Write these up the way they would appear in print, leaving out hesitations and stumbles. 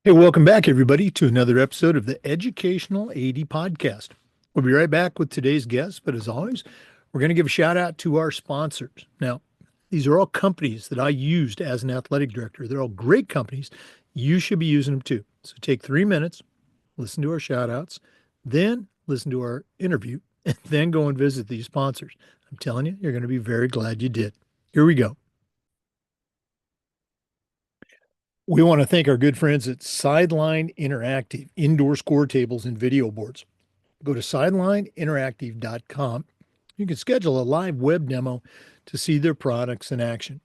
Hey, welcome back, everybody, to another episode of the Educational 80 Podcast. We'll be right back with today's guest, but as always, we're going to give a shout out to our sponsors. Now, these are all companies that I used as an athletic director. They're all great companies. You should be using them too. So take 3 minutes, listen to our shout outs, then listen to our interview, and then go and visit these sponsors. I'm telling you, you're going to be very glad you did. Here we go. We want to thank our good friends at Sideline Interactive, indoor score tables and video boards. Go to sidelineinteractive.com. You can schedule a live web demo to see their products in action.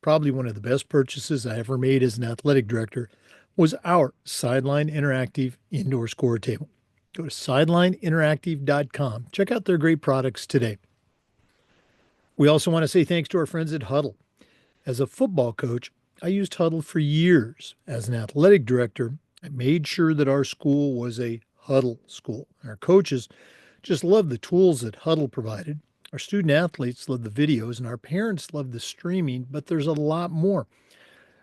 Probably one of the best purchases I ever made as an athletic director was our Sideline Interactive indoor score table. Go to sidelineinteractive.com. Check out their great products today. We also want to say thanks to our friends at Huddle. As a football coach, I used Huddle for years. As an athletic director, I made sure that our school was a Huddle school. Our coaches just loved the tools that Huddle provided. Our student athletes loved the videos, and our parents loved the streaming, but there's a lot more.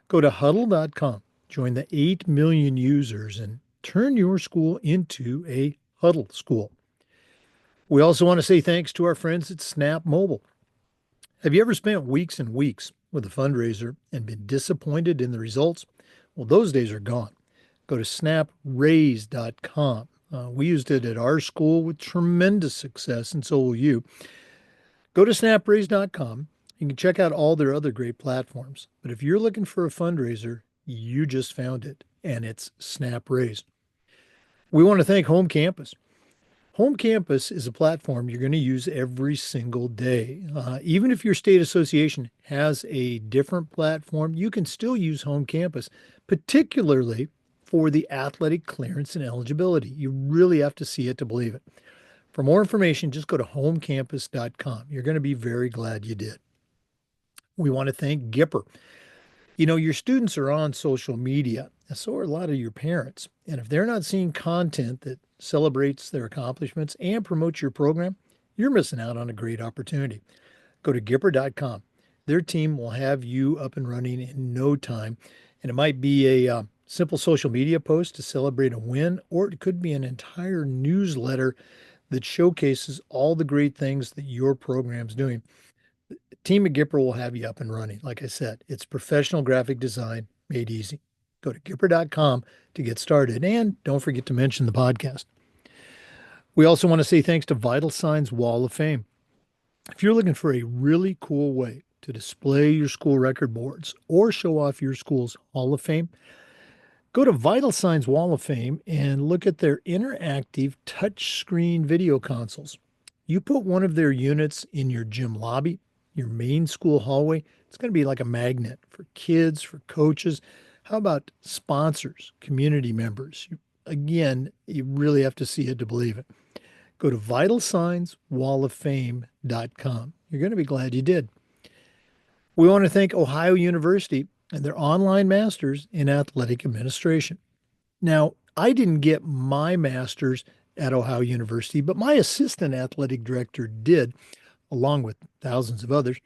Go to huddle.com, join the 8 million users, and turn your school into a Huddle school. We also want to say thanks to our friends at Snap Mobile. Have you ever spent weeks and weeks with a fundraiser and been disappointed in the results? Well, those days are gone. Go to snapraise.com. We used it at our school with tremendous success, and so will you. Go to snapraise.com. You can check out all their other great platforms. But if you're looking for a fundraiser, you just found it, and it's SnapRaise. We want to thank Home Campus. Home Campus is a platform you're going to use every single day. Even if your state association has a different platform, you can still use Home Campus, particularly for the athletic clearance and eligibility. You really have to see it to believe it. For more information, just go to homecampus.com. You're going to be very glad you did. We want to thank Gipper. You know, your students are on social media, and so are a lot of your parents. And if they're not seeing content that celebrates their accomplishments and promotes your program, you're missing out on a great opportunity. Go to Gipper.com. Their team will have you up and running in no time. And it might be a simple social media post to celebrate a win, or it could be an entire newsletter that showcases all the great things that your program's doing. Team at Gipper will have you up and running. Like I said, it's professional graphic design made easy. Go to Gipper.com to get started. And don't forget to mention the podcast. We also want to say thanks to Vital Signs Wall of Fame. If you're looking for a really cool way to display your school record boards or show off your school's Hall of Fame, go to Vital Signs Wall of Fame and look at their interactive touchscreen video consoles. You put one of their units in your gym lobby, your main school hallway, it's going to be like a magnet for kids, for coaches. How about sponsors, community members? Again, you really have to see it to believe it. Go to vitalsignswalloffame.com. You're going to be glad you did. We want to thank Ohio University and their online masters in athletic administration. Now, I didn't get my master's at Ohio University, but my assistant athletic director did, along with thousands of others,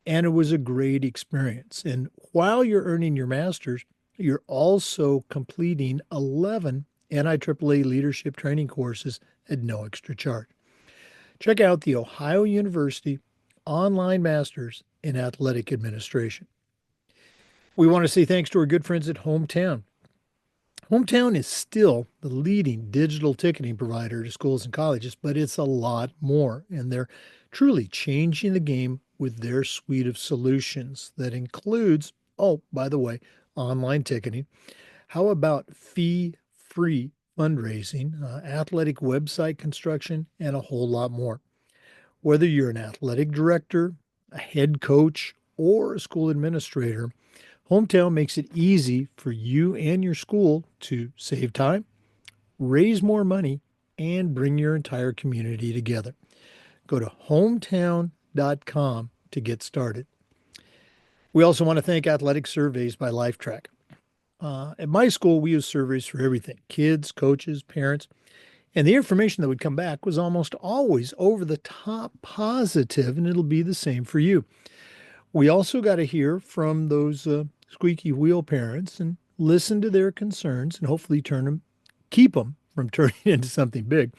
and it was a great experience. And while you're earning your master's, you're also completing 11 NIAAA leadership training courses at no extra charge. Check out the Ohio University Online Masters in Athletic Administration. We want to say thanks to our good friends at Hometown. Hometown is still the leading digital ticketing provider to schools and colleges, but it's a lot more, and they're truly changing the game with their suite of solutions that includes, oh, by the way, online ticketing. How about fee-free fundraising, athletic website construction, and a whole lot more? Whether you're an athletic director, a head coach, or a school administrator, Hometown makes it easy for you and your school to save time, raise more money, and bring your entire community together. Go to hometown.com to get started. We also want to thank Athletic Surveys by LifeTrack. At my school, we use surveys for everything: kids, coaches, parents. And the information that would come back was almost always over the top positive, and it'll be the same for you. We also got to hear from those squeaky wheel parents and listen to their concerns, and hopefully keep them from turning into something big.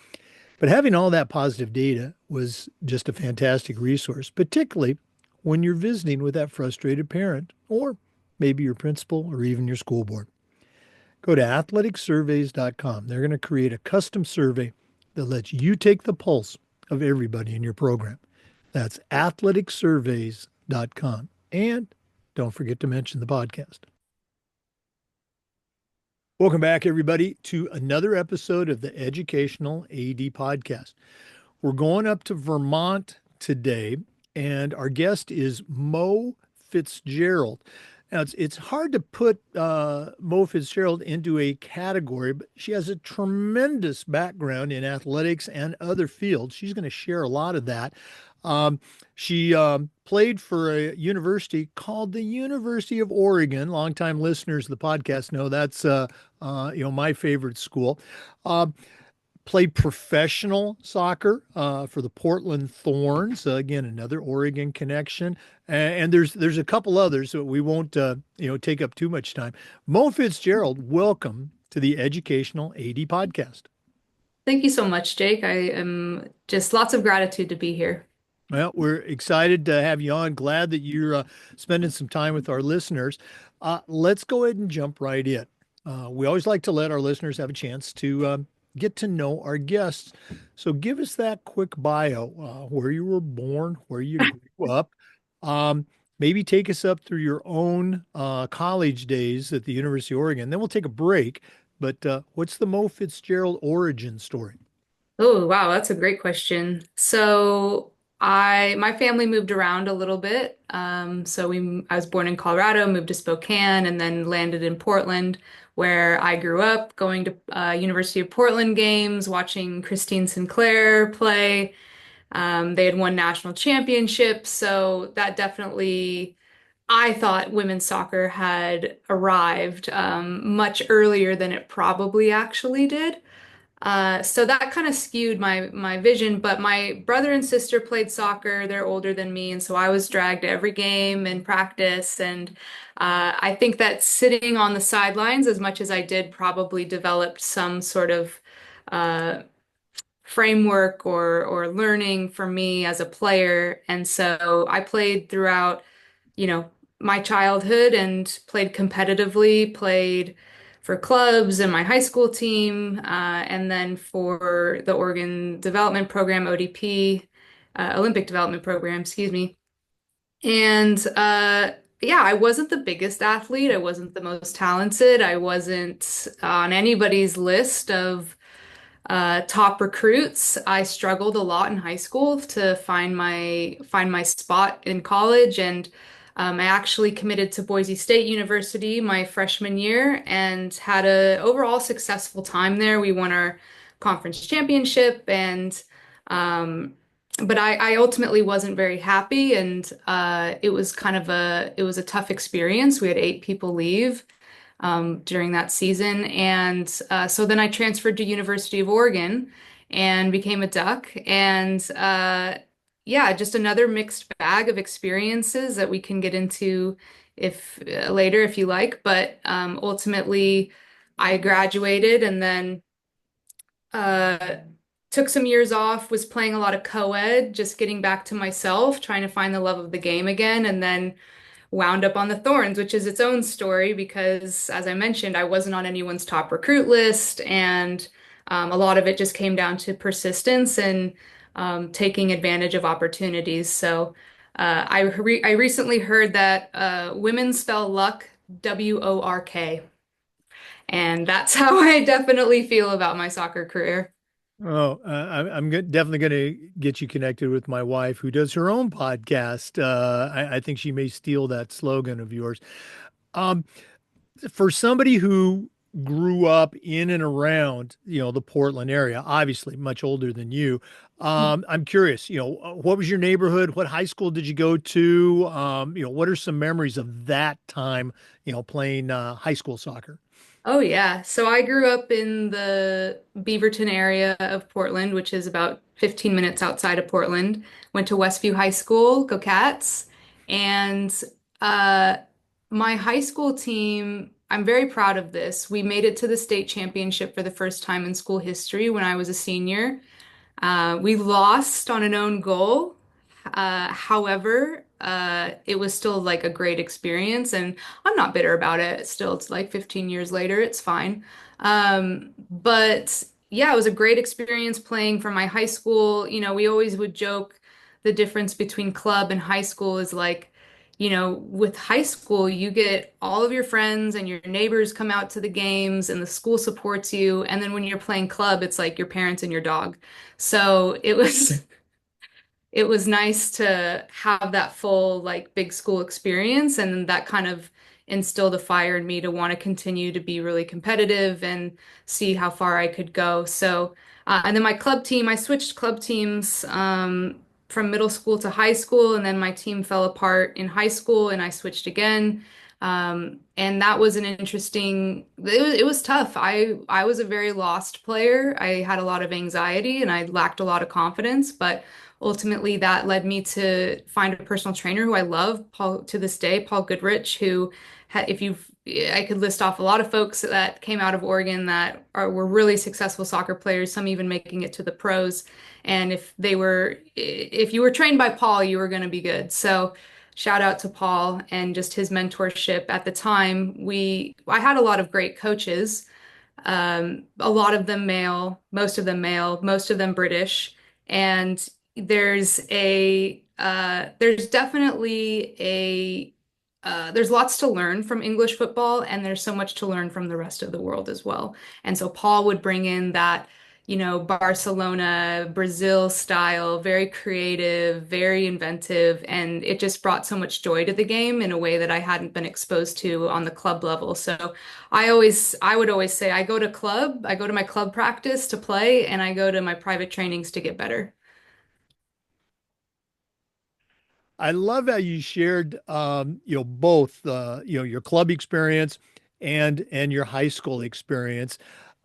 But having all that positive data was just a fantastic resource, particularly when you're visiting with that frustrated parent or maybe your principal or even your school board. Go to athleticsurveys.com. They're going to create a custom survey that lets you take the pulse of everybody in your program. That's athleticsurveys.com. And don't forget to mention the podcast. Welcome back, everybody, to another episode of the Educational AD Podcast. We're going up to Vermont today, and our guest is Mo Fitzgerald. Now, it's hard to put Mo Fitzgerald into a category, but she has a tremendous background in athletics and other fields. She's going to share a lot of that. She played for a university called the University of Oregon. Longtime listeners of the podcast know that's my favorite school. Played professional soccer for the Portland Thorns. Again, another Oregon connection. And there's a couple others that we won't take up too much time. Mo Fitzgerald, welcome to the Educational AD Podcast. Thank you so much, Jake. I am just lots of gratitude to be here. Well, we're excited to have you on. Glad that you're spending some time with our listeners. Let's go ahead and jump right in. We always like to let our listeners have a chance to get to know our guests. So give us that quick bio, where you were born, where you grew up. Maybe take us up through your own college days at the University of Oregon. Then we'll take a break. But what's the Mo Fitzgerald origin story? Oh, wow, that's a great question. So my family moved around a little bit. I was born in Colorado, moved to Spokane, and then landed in Portland, where I grew up, going to University of Portland games, watching Christine Sinclair play. They had won national championships, so that definitely, I thought women's soccer had arrived much earlier than it probably actually did. So that kind of skewed my vision, but my brother and sister played soccer. They're older than me, and so I was dragged to every game and practice. And I think that sitting on the sidelines, as much as I did, probably developed some sort of uh, framework or learning for me as a player. And so I played throughout, my childhood and played competitively, played for clubs and my high school team, and then for the Oregon Development Program, ODP, Olympic Development Program, excuse me. And yeah, I wasn't the biggest athlete. I wasn't the most talented. I wasn't on anybody's list of top recruits. I struggled a lot in high school to find my spot in college, and I actually committed to Boise State University my freshman year and had a overall successful time there. We won our conference championship, and but I ultimately wasn't very happy, and it was a tough experience. We had 8 people leave during that season. And so then I transferred to University of Oregon and became a Duck. And yeah, just another mixed bag of experiences that we can get into if later if you like. But ultimately, I graduated and then uh, took some years off, was playing a lot of co-ed, just getting back to myself, trying to find the love of the game again, and then wound up on the Thorns, which is its own story because, as I mentioned, I wasn't on anyone's top recruit list, and a lot of it just came down to persistence and taking advantage of opportunities. So I recently heard that women spell luck WORK, and that's how I definitely feel about my soccer career. Oh, definitely going to get you connected with my wife, who does her own podcast. I think she may steal that slogan of yours. Um, for somebody who grew up in and around, the Portland area, obviously much older than you, I'm curious, what was your neighborhood? What high school did you go to? What are some memories of that time, playing high school soccer? Oh yeah. So I grew up in the Beaverton area of Portland, which is about 15 minutes outside of Portland. Went to Westview High School, go Cats. And uh my high school team, I'm very proud of this. We made it to the state championship for the first time in school history when I was a senior. We lost on an own goal. However, it was still like a great experience, and I'm not bitter about it. Still, it's like 15 years later, it's fine. But yeah, it was a great experience playing for my high school. You know, we always would joke the difference between club and high school is like, you know, with high school, you get all of your friends and your neighbors come out to the games and the school supports you. And then when you're playing club, it's like your parents and your dog. So it was nice to have that full like big school experience, and that kind of instilled a fire in me to want to continue to be really competitive and see how far I could go. So, and then my club team, I switched club teams from middle school to high school, and then my team fell apart in high school, and I switched again. And that was an interesting, it was tough. I was a very lost player. I had a lot of anxiety and I lacked a lot of confidence, but ultimately that led me to find a personal trainer who I love, Paul, to this day, Paul Goodrich, who had, if you've, I could list off a lot of folks that came out of Oregon that were really successful soccer players, some even making it to the pros. And if you were trained by Paul, you were going to be good. So shout out to Paul and just his mentorship at the time. I had a lot of great coaches, a lot of them male, most of them British. And there's definitely there's lots to learn from English football, and there's so much to learn from the rest of the world as well. And so Paul would bring in that, you know, Barcelona, Brazil style, very creative, very inventive, and it just brought so much joy to the game in a way that I hadn't been exposed to on the club level. So I would always say I go to my club practice to play, and I go to my private trainings to get better. I love how you shared, both, your club experience and your high school experience.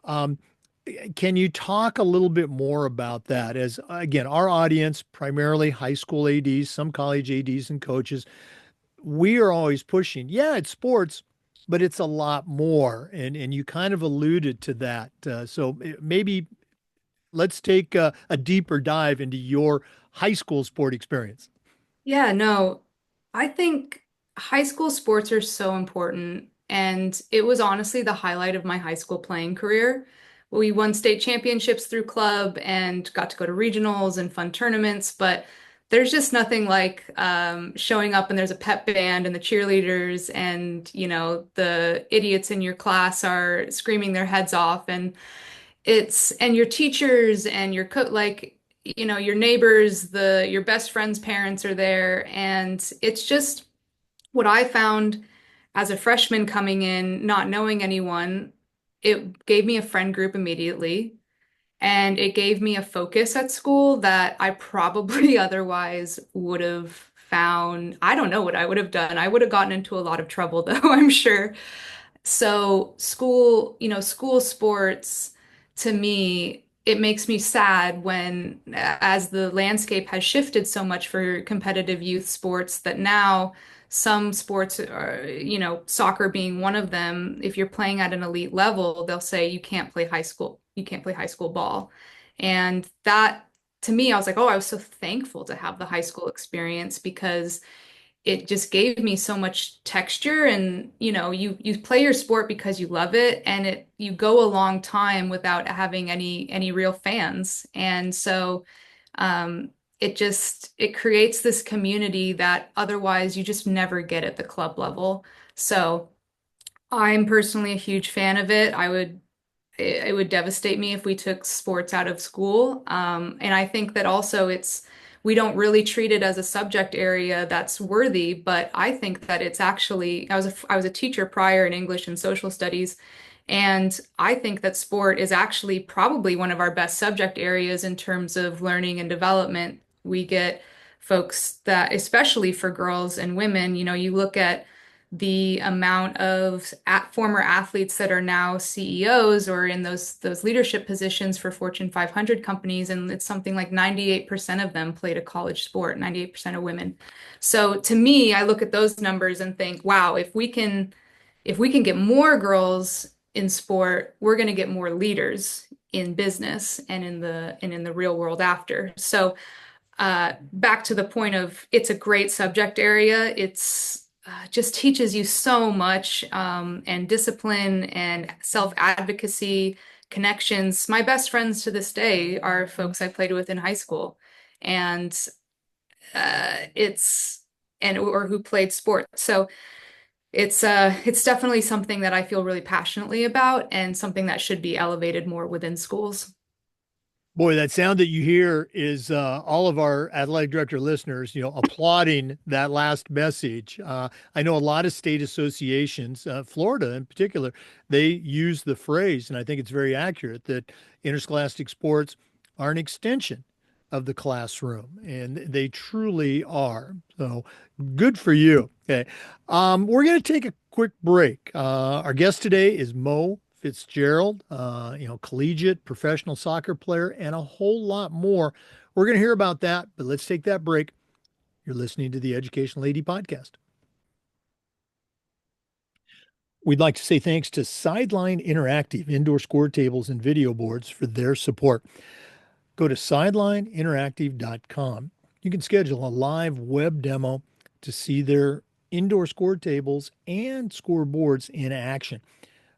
Um, can you talk a little bit more about that? As again, our audience, primarily high school ADs, some college ADs and coaches, we are always pushing, yeah, it's sports, but it's a lot more. And you kind of alluded to that. Maybe let's take a deeper dive into your high school sport experience. Yeah, no, I think high school sports are so important. And it was honestly the highlight of my high school playing career. We won state championships through club and got to go to regionals and fun tournaments. But there's just nothing like showing up and there's a pep band and the cheerleaders and, you know, the idiots in your class are screaming their heads off. And your teachers and your like, you know, your neighbors, your best friend's parents are there, and it's just what I found as a freshman coming in, not knowing anyone. It gave me a friend group immediately, and it gave me a focus at school that I probably otherwise would have found. I don't know what I would have done. I would have gotten into a lot of trouble though, I'm sure. So school, you know, school sports to me, it makes me sad when, as the landscape has shifted so much for competitive youth sports, that now some sports are, you know, soccer being one of them, if you're playing at an elite level, they'll say you can't play high school ball. And that to me, I was like, oh, I was so thankful to have the high school experience because it just gave me so much texture. And you know, you play your sport because you love it, and you go a long time without having any real fans. And so it creates this community that otherwise you just never get at the club level. So I'm personally a huge fan of it. It would devastate me if we took sports out of school. And I think that also we don't really treat it as a subject area that's worthy, but I think that it's actually, I was a teacher prior in English and social studies, and I think that sport is actually probably one of our best subject areas in terms of learning and development. We get folks that, especially for girls and women, you know, you look at the amount of former athletes that are now CEOs or in those leadership positions for Fortune 500 companies, and it's something like 98% of them played a college sport, 98% of women. So to me, I look at those numbers and think, wow, if we can get more girls in sport, we're going to get more leaders in business and in the real world after. So back to the point of it's a great subject area. It's just teaches you so much and discipline and self-advocacy, connections. My best friends to this day are folks I played with in high school, and it's and or who played sports. So it's definitely something that I feel really passionately about and something that should be elevated more within schools. Boy, that sound that you hear is all of our athletic director listeners, applauding that last message. I know a lot of state associations, Florida in particular, they use the phrase, and I think it's very accurate, that interscholastic sports are an extension of the classroom, and they truly are. So good for you. Okay. We're going to take a quick break. Our guest today is Mo Fitzgerald, collegiate professional soccer player, and a whole lot more. We're going to hear about that, but let's take that break. You're listening to the Educational AD Podcast. We'd like to say thanks to Sideline Interactive indoor score tables and video boards for their support. Go to sidelineinteractive.com. You can schedule a live web demo to see their indoor score tables and scoreboards in action.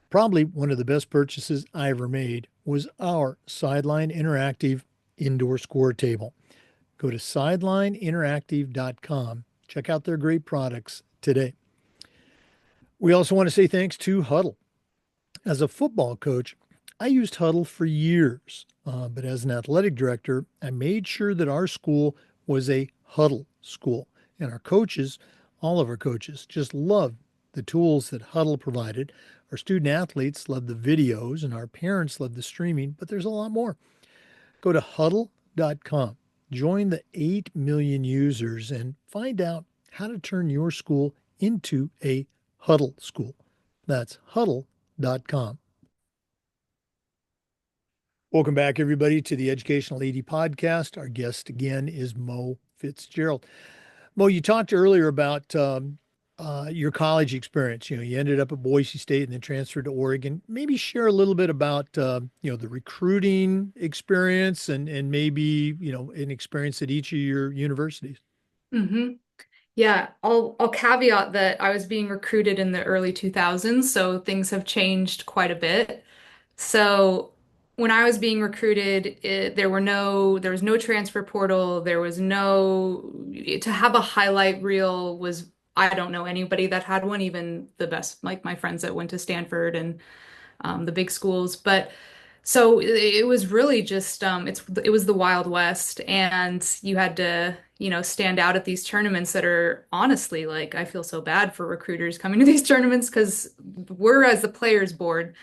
Probably one of the best purchases I ever made was our Sideline Interactive indoor score table. Go to sidelineinteractive.com. Check out their great products today. We also want to say thanks to Huddle. As a football coach, I used Huddle for years, but as an athletic director, I made sure that our school was a Huddle school. And our coaches, all of our coaches, just loved the tools that Huddle provided. Our student athletes love the videos, and our parents love the streaming, but there's a lot more. Go to huddle.com, join the 8 million users, and find out how to turn your school into a Huddle school. That's huddle.com. Welcome back, everybody, to the Educational AD Podcast. Our guest again is Mo Fitzgerald. Mo, you talked earlier about your college experience. You ended up at Boise State and then transferred to Oregon. Maybe share a little bit about the recruiting experience and maybe an experience at each of your universities. Hmm. Yeah, I'll caveat that I was being recruited in the early 2000s, so things have changed quite a bit. So when I was being recruited, there was no transfer portal. There was no, to have a highlight reel was, I don't know anybody that had one, even the best, like my friends that went to Stanford and the big schools. But so it was really just it was the Wild West, and you had to, stand out at these tournaments that are honestly like I feel so bad for recruiters coming to these tournaments because we're as the players board.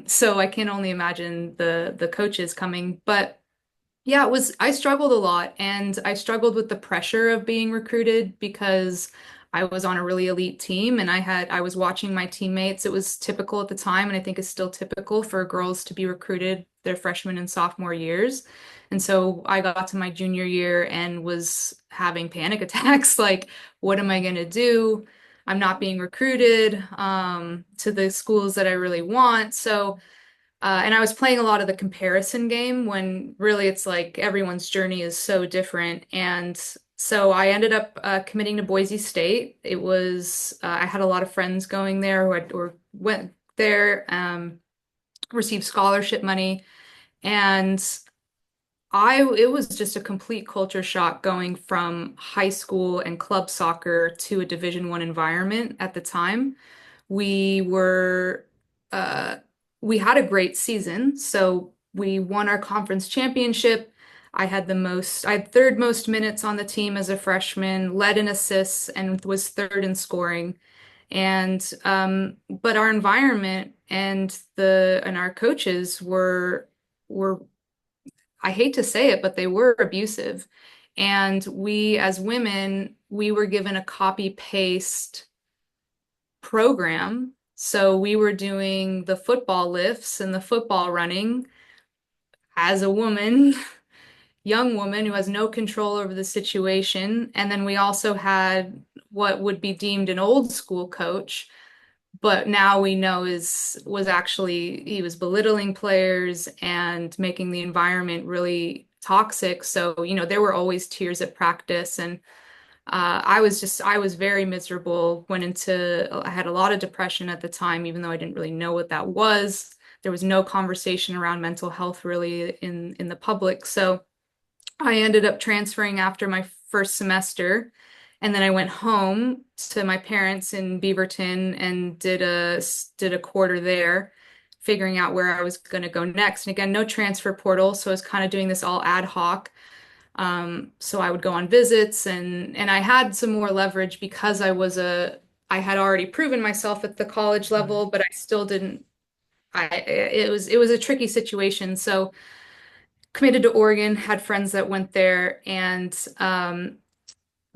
So I can only imagine the coaches coming, but yeah, I struggled a lot and I struggled with the pressure of being recruited because I was on a really elite team and I was watching my teammates. It was typical at the time, and I think it's still typical for girls to be recruited their freshman and sophomore years. And so I got to my junior year and was having panic attacks, like, what am I going to do? I'm not being recruited to the schools that I really want. So and I was playing a lot of the comparison game when really it's like everyone's journey is so different. And so I ended up committing to Boise State. I had a lot of friends going there or went there, received scholarship money. And it was just a complete culture shock going from high school and club soccer to a Division I environment at the time. We were uh we had a great season. So we won our conference championship. I had third most minutes on the team as a freshman, led in assists, and was third in scoring. And but our environment and our coaches were I hate to say it, but they were abusive. And we as women, we were given a copy paste program. So we were doing the football lifts and the football running as a woman, young woman who has no control over the situation. And then we also had what would be deemed an old school coach but now we know is was actually he was belittling players and making the environment really toxic. So, there were always tears at practice, and I was very miserable. I had a lot of depression at the time, even though I didn't really know what that was. There was no conversation around mental health really in the public. So I ended up transferring after my first semester, and then I went home to my parents in Beaverton and did a quarter there, figuring out where I was going to go next. And again, no transfer portal, so I was kind of doing this all ad hoc. So I would go on visits, and I had some more leverage because I had already proven myself at the college Right. level, but I still didn't. It was a tricky situation. So committed to Oregon, had friends that went there, and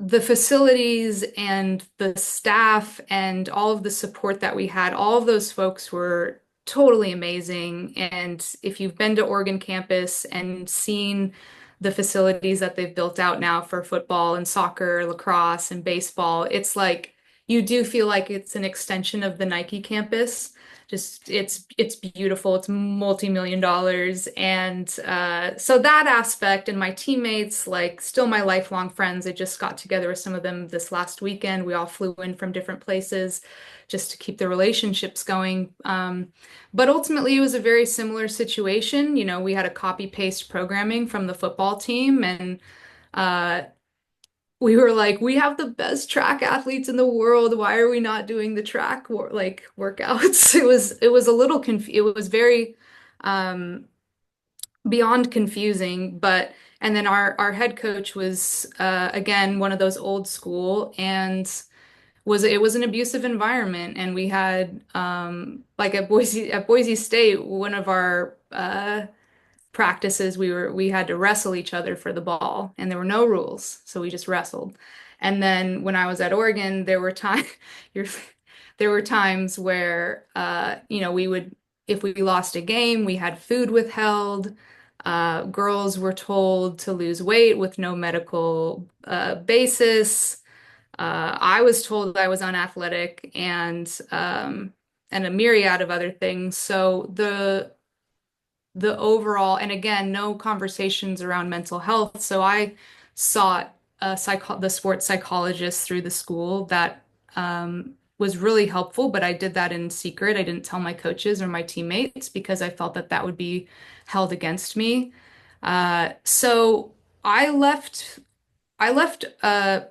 the facilities and the staff and all of the support that we had, all of those folks were totally amazing. And if you've been to Oregon campus and seen the facilities that they've built out now for football and soccer, lacrosse and baseball, it's like you do feel like it's an extension of the Nike campus. Just it's beautiful. It's multi-million dollars. And so that aspect and my teammates, like still my lifelong friends, I just got together with some of them this last weekend. We all flew in from different places just to keep the relationships going. But ultimately, it was a very similar situation. We had a copy-paste programming from the football team, and uh, we were like, we have the best track athletes in the world. Why are we not doing the workouts? It was a little it was very um beyond confusing, but and then our head coach was again one of those old school, and it was an abusive environment. And we had like at Boise State, one of our practices we had to wrestle each other for the ball, and there were no rules, so we just wrestled. And then when I was at Oregon, you're, there were times where we would, if we lost a game, we had food withheld. Girls were told to lose weight with no medical basis. I was told I was unathletic, and a myriad of other things. So the overall, and again, no conversations around mental health. So I sought the sports psychologist through the school that was really helpful, but I did that in secret. I didn't tell my coaches or my teammates because I felt that that would be held against me. So I left. I left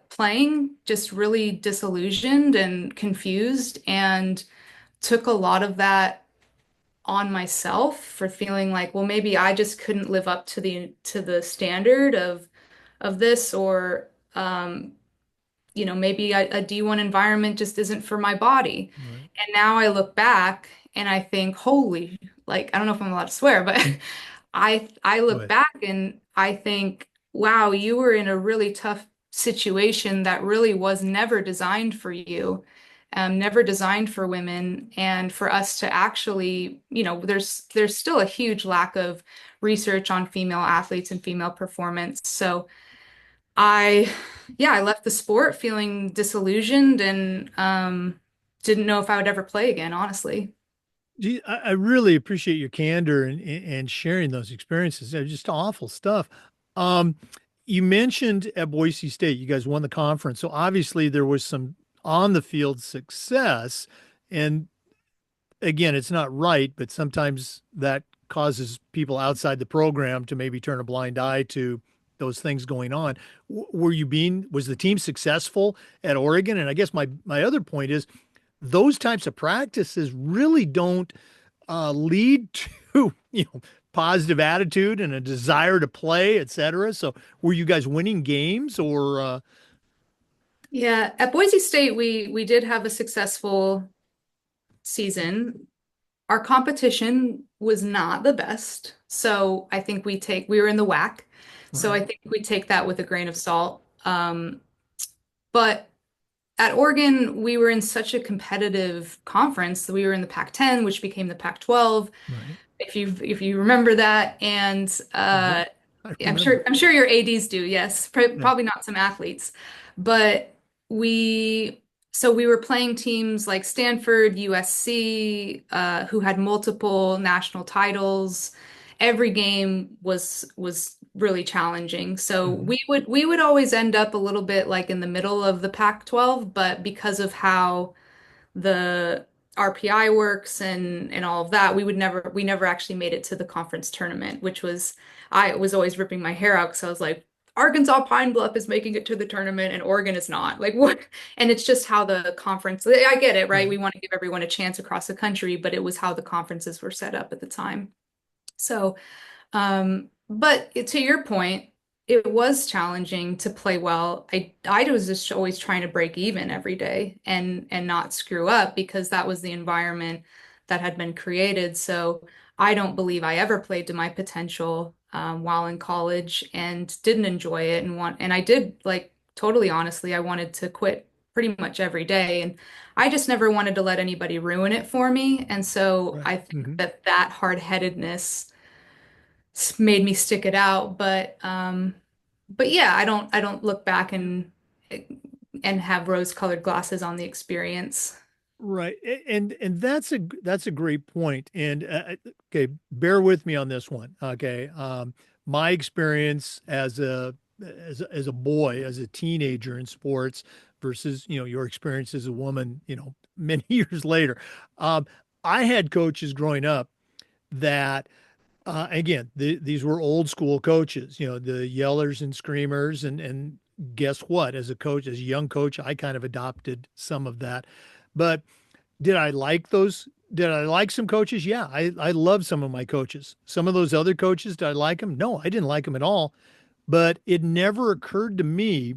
playing just really disillusioned and confused, and took a lot of that on myself for feeling like, well, maybe I just couldn't live up to the standard of this, or maybe a D1 environment just isn't for my body. Right. And now I look back and I think, holy, like I don't know if I'm allowed to swear, but I Go look ahead. back and I think, wow, you were in a really tough situation that really was never designed for you, never designed for women. And for us to actually, there's still a huge lack of research on female athletes and female performance. So I, yeah, I left the sport feeling disillusioned, and didn't know if I would ever play again, honestly. Gee, I really appreciate your candor and sharing those experiences. They're just awful stuff. Um, you mentioned at Boise State, you guys won the conference. So obviously there was some on the field success. And again, it's not right, but sometimes that causes people outside the program to maybe turn a blind eye to those things going on. Was the team successful at Oregon? And I guess my other point is those types of practices really don't lead to positive attitude and a desire to play, et cetera. So were you guys winning games or Yeah, at Boise State, we did have a successful season. Our competition was not the best, so I think we were in the WAC, so right? I think we take that with a grain of salt. But at Oregon, we were in such a competitive conference that we were in the Pac-10, which became the Pac-12, Right. if you remember that. And Yep. I I'm remember. sure your ADs do, yes. Yeah. Probably not some athletes, but we So we were playing teams like Stanford, USC, who had multiple national titles. Every game was really challenging. So Mhm. we would always end up a little bit like in the middle of the Pac-12, but because of how the RPI works and all of that, we never actually made it to the conference tournament, which was I was always ripping my hair out because I was like, Arkansas Pine Bluff is making it to the tournament and Oregon is not. Like what? And it's just how the conference, I get it, right? We Right. want to give everyone a chance across the country, but it was how the conferences were set up at the time. So but to your point, it was challenging to play well. I was just always trying to break even every day and not screw up because that was the environment that had been created. So I don't believe I ever played to my potential while in college and didn't enjoy it and I did like totally honestly, I wanted to quit pretty much every day and I just never wanted to let anybody ruin it for me. And so Right. I think Hmm. that hard-headedness made me stick it out. But yeah, I don't look back and have rose-colored glasses on the experience. Right. And that's a great point. And okay, bear with me on this one. Okay. My experience as a boy, as a teenager in sports versus, your experience as a woman, many years later. Um, I had coaches growing up that again, these were old school coaches, the yellers and screamers. And guess what? As a coach, as a young coach, I kind of adopted some of that. But did I like those? Did I like some coaches? Yeah, I love some of my coaches. Some of those other coaches, did I like them? No, I didn't like them at all. But it never occurred to me,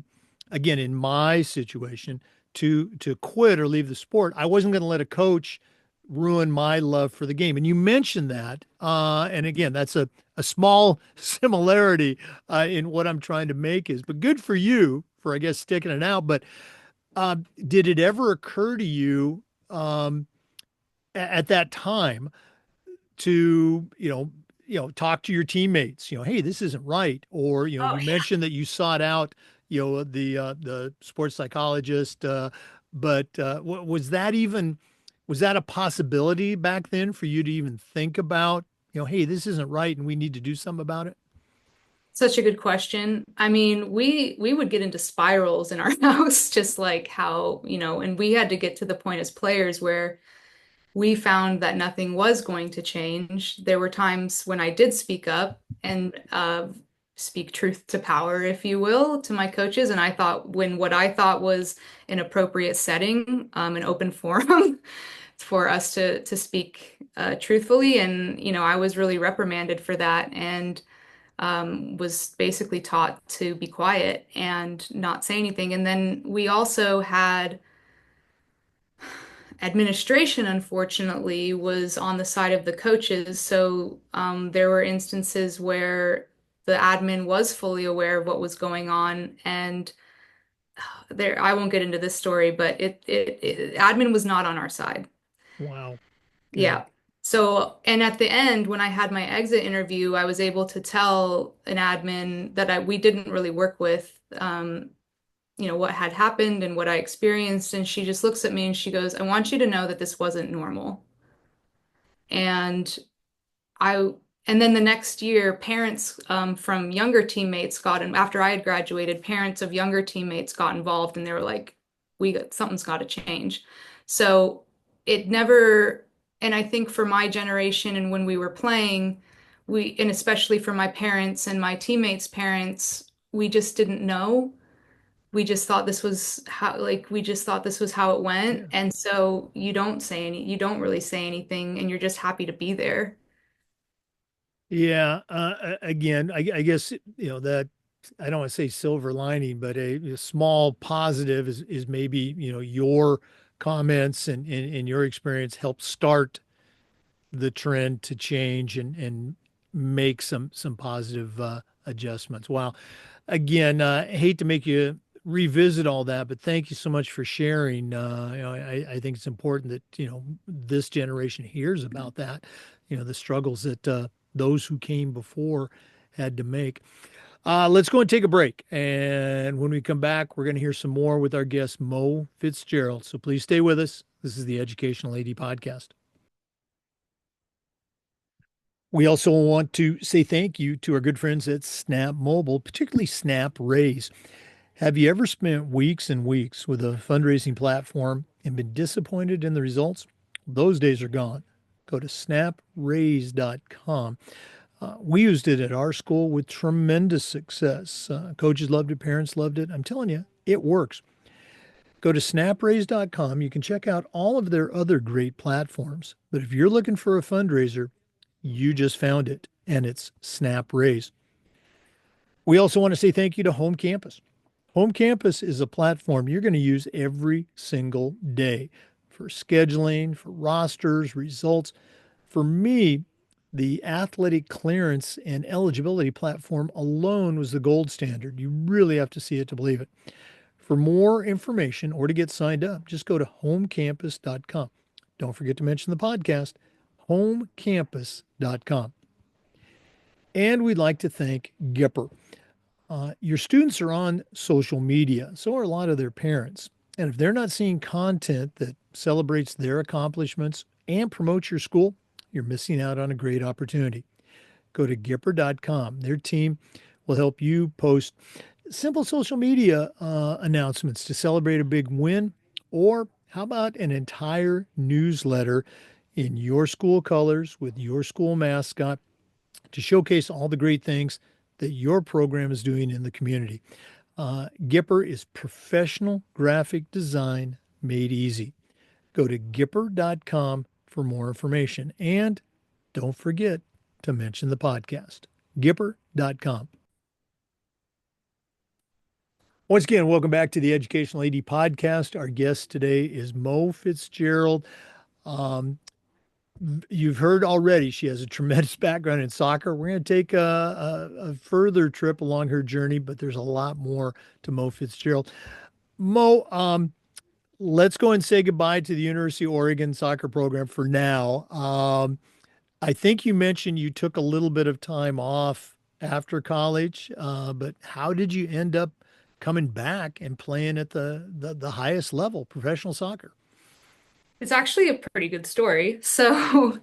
again, in my situation, to quit or leave the sport. I wasn't going to let a coach ruin my love for the game. And you mentioned that. And again, that's a small similarity in what I'm trying to make is, but good for you for, I guess, sticking it out. But did it ever occur to you at that time to, talk to your teammates, hey, this isn't right. Or, Oh, you mentioned that you sought out, the sports psychologist, but was that a possibility back then for you to even think about, hey, this isn't right and we need to do something about it? such a good question. I mean, we would get into spirals in our house, just like how, and we had to get to the point as players where we found that nothing was going to change. There were times when I did speak up and speak truth to power, if you will, to my coaches. And I thought when what I thought was an appropriate setting, an open forum for us to speak truthfully. And, I was really reprimanded for that and was basically taught to be quiet and not say anything. And then we also had administration, unfortunately, was on the side of the coaches. So there were instances where the admin was fully aware of what was going on, and there I won't get into this story, but admin was not on our side. Wow. Okay. Yeah. So, and at the end, when I had my exit interview, I was able to tell an admin that we didn't really work with. What had happened and what I experienced. And she just looks at me and she goes, I want you to know that this wasn't normal. And I, and then the next year, parents from younger teammates got in, after I had graduated, parents of younger teammates got involved and they were like, something's got to change. So it never, and I think for my generation and when we were playing, and especially for my parents and my teammates' parents, we just didn't know we just thought this was how it went. Yeah. And so you don't really say anything and you're just happy to be there. Yeah. Again, I guess, that I don't want to say silver lining, but a small positive is maybe, your comments and your experience helped start the trend to change and make some positive adjustments. Wow. Again, I hate to make you revisit all that, but thank you so much for sharing. I think it's important that, this generation hears about that, the struggles that those who came before had to make. Let's go and take a break. And when we come back, we're going to hear some more with our guest, Mo Fitzgerald. So please stay with us. This is the Educational AD Podcast. We also want to say thank you to our good friends at Snap Mobile, particularly Snap Raise. Have you ever spent weeks and weeks with a fundraising platform and been disappointed in the results? Those days are gone. Go to snapraise.com. We used it at our school with tremendous success. Coaches loved it, parents loved it. I'm telling you, it works. Go to snapraise.com. You can check out all of their other great platforms. But if you're looking for a fundraiser, you just found it, and it's Snap Raise. We also want to say thank you to Home Campus. Home Campus is a platform you're going to use every single day for scheduling, for rosters, results. For me, the athletic clearance and eligibility platform alone was the gold standard. You really have to see it to believe it. For more information or to get signed up, just go to homecampus.com. Don't forget to mention the podcast, homecampus.com. And we'd like to thank Gipper. Your students are on social media, so are a lot of their parents. And if they're not seeing content that celebrates their accomplishments and promotes your school, you're missing out on a great opportunity. Go to Gipper.com. Their team will help you post simple social media announcements to celebrate a big win, or how about an entire newsletter in your school colors with your school mascot to showcase all the great things that your program is doing in the community. Gipper is professional graphic design made easy. Go to Gipper.com for more information. And don't forget to mention the podcast. Gipper.com. Once again, welcome back to the Educational AD Podcast. Our guest today is Mo Fitzgerald. Um, you've heard already, she has a tremendous background in soccer. We're going to take a further trip along her journey, but there's a lot more to Mo Fitzgerald. Mo, let's go and say goodbye to the University of Oregon soccer program for now. I think you mentioned you took a little bit of time off after college, but how did you end up coming back and playing at the highest level, professional soccer? It's actually a pretty good story. So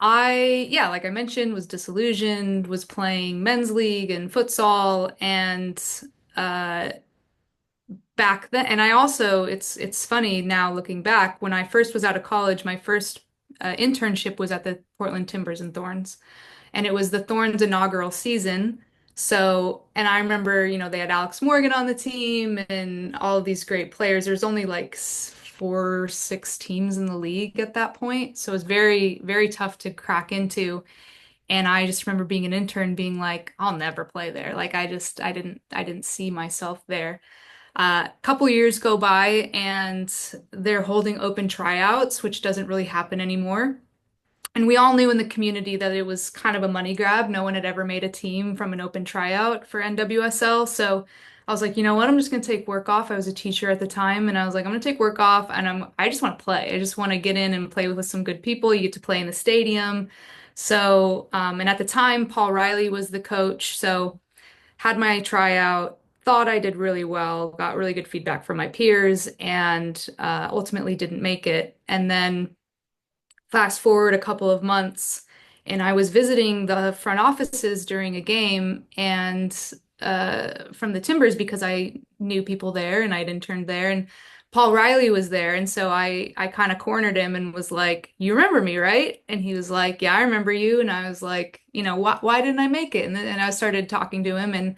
yeah, like I mentioned, was disillusioned, was playing men's league and futsal, and uh, back then, and I also, it's funny now looking back, when I first was out of college, my first internship was at the Portland Timbers and Thorns, and it was the Thorns inaugural season. So, and I remember, they had Alex Morgan on the team and all of these great players. There's only like four, six teams in the league at that point. So it was very, very tough to crack into. And I just remember being an intern being like, I'll never play there. Like I didn't see myself there. A couple years go by and they're holding open tryouts, which doesn't really happen anymore. And we all knew in the community that it was kind of a money grab. No one had ever made a team from an open tryout for NWSL. So I was like, you know what? I'm just going to take work off. I was a teacher at the time, and I was like, I'm going to take work off, and I just want to play. I just want to get in and play with some good people. You get to play in the stadium. So, and at the time, Paul Riley was the coach. So had my tryout, thought I did really well, got really good feedback from my peers, and ultimately didn't make it. And then fast forward a couple of months, and I was visiting the front offices during a game and from the Timbers because I knew people there and I'd interned there, and Paul Riley was there, and so I kind of cornered him and was like, "You remember me, right?" And he was like, "Yeah, I remember you." And I was like, why didn't I make it?" And I started talking to him, and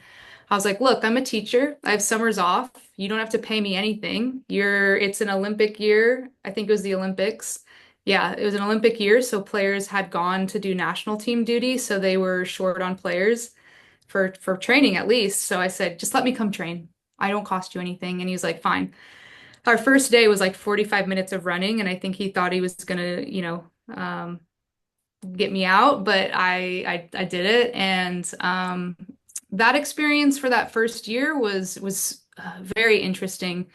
I was like, "Look, I'm a teacher. I have summers off. You don't have to pay me anything. It's an Olympic year. I think it was the Olympics. Yeah, it was an Olympic year, so players had gone to do national team duty, so they were short on players for training at least. So I said, just let me come train. I don't cost you anything." And he was like, fine. Our first day was like 45 minutes of running, and I think he thought he was gonna, get me out, but I did it, and that experience for that first year was very interesting.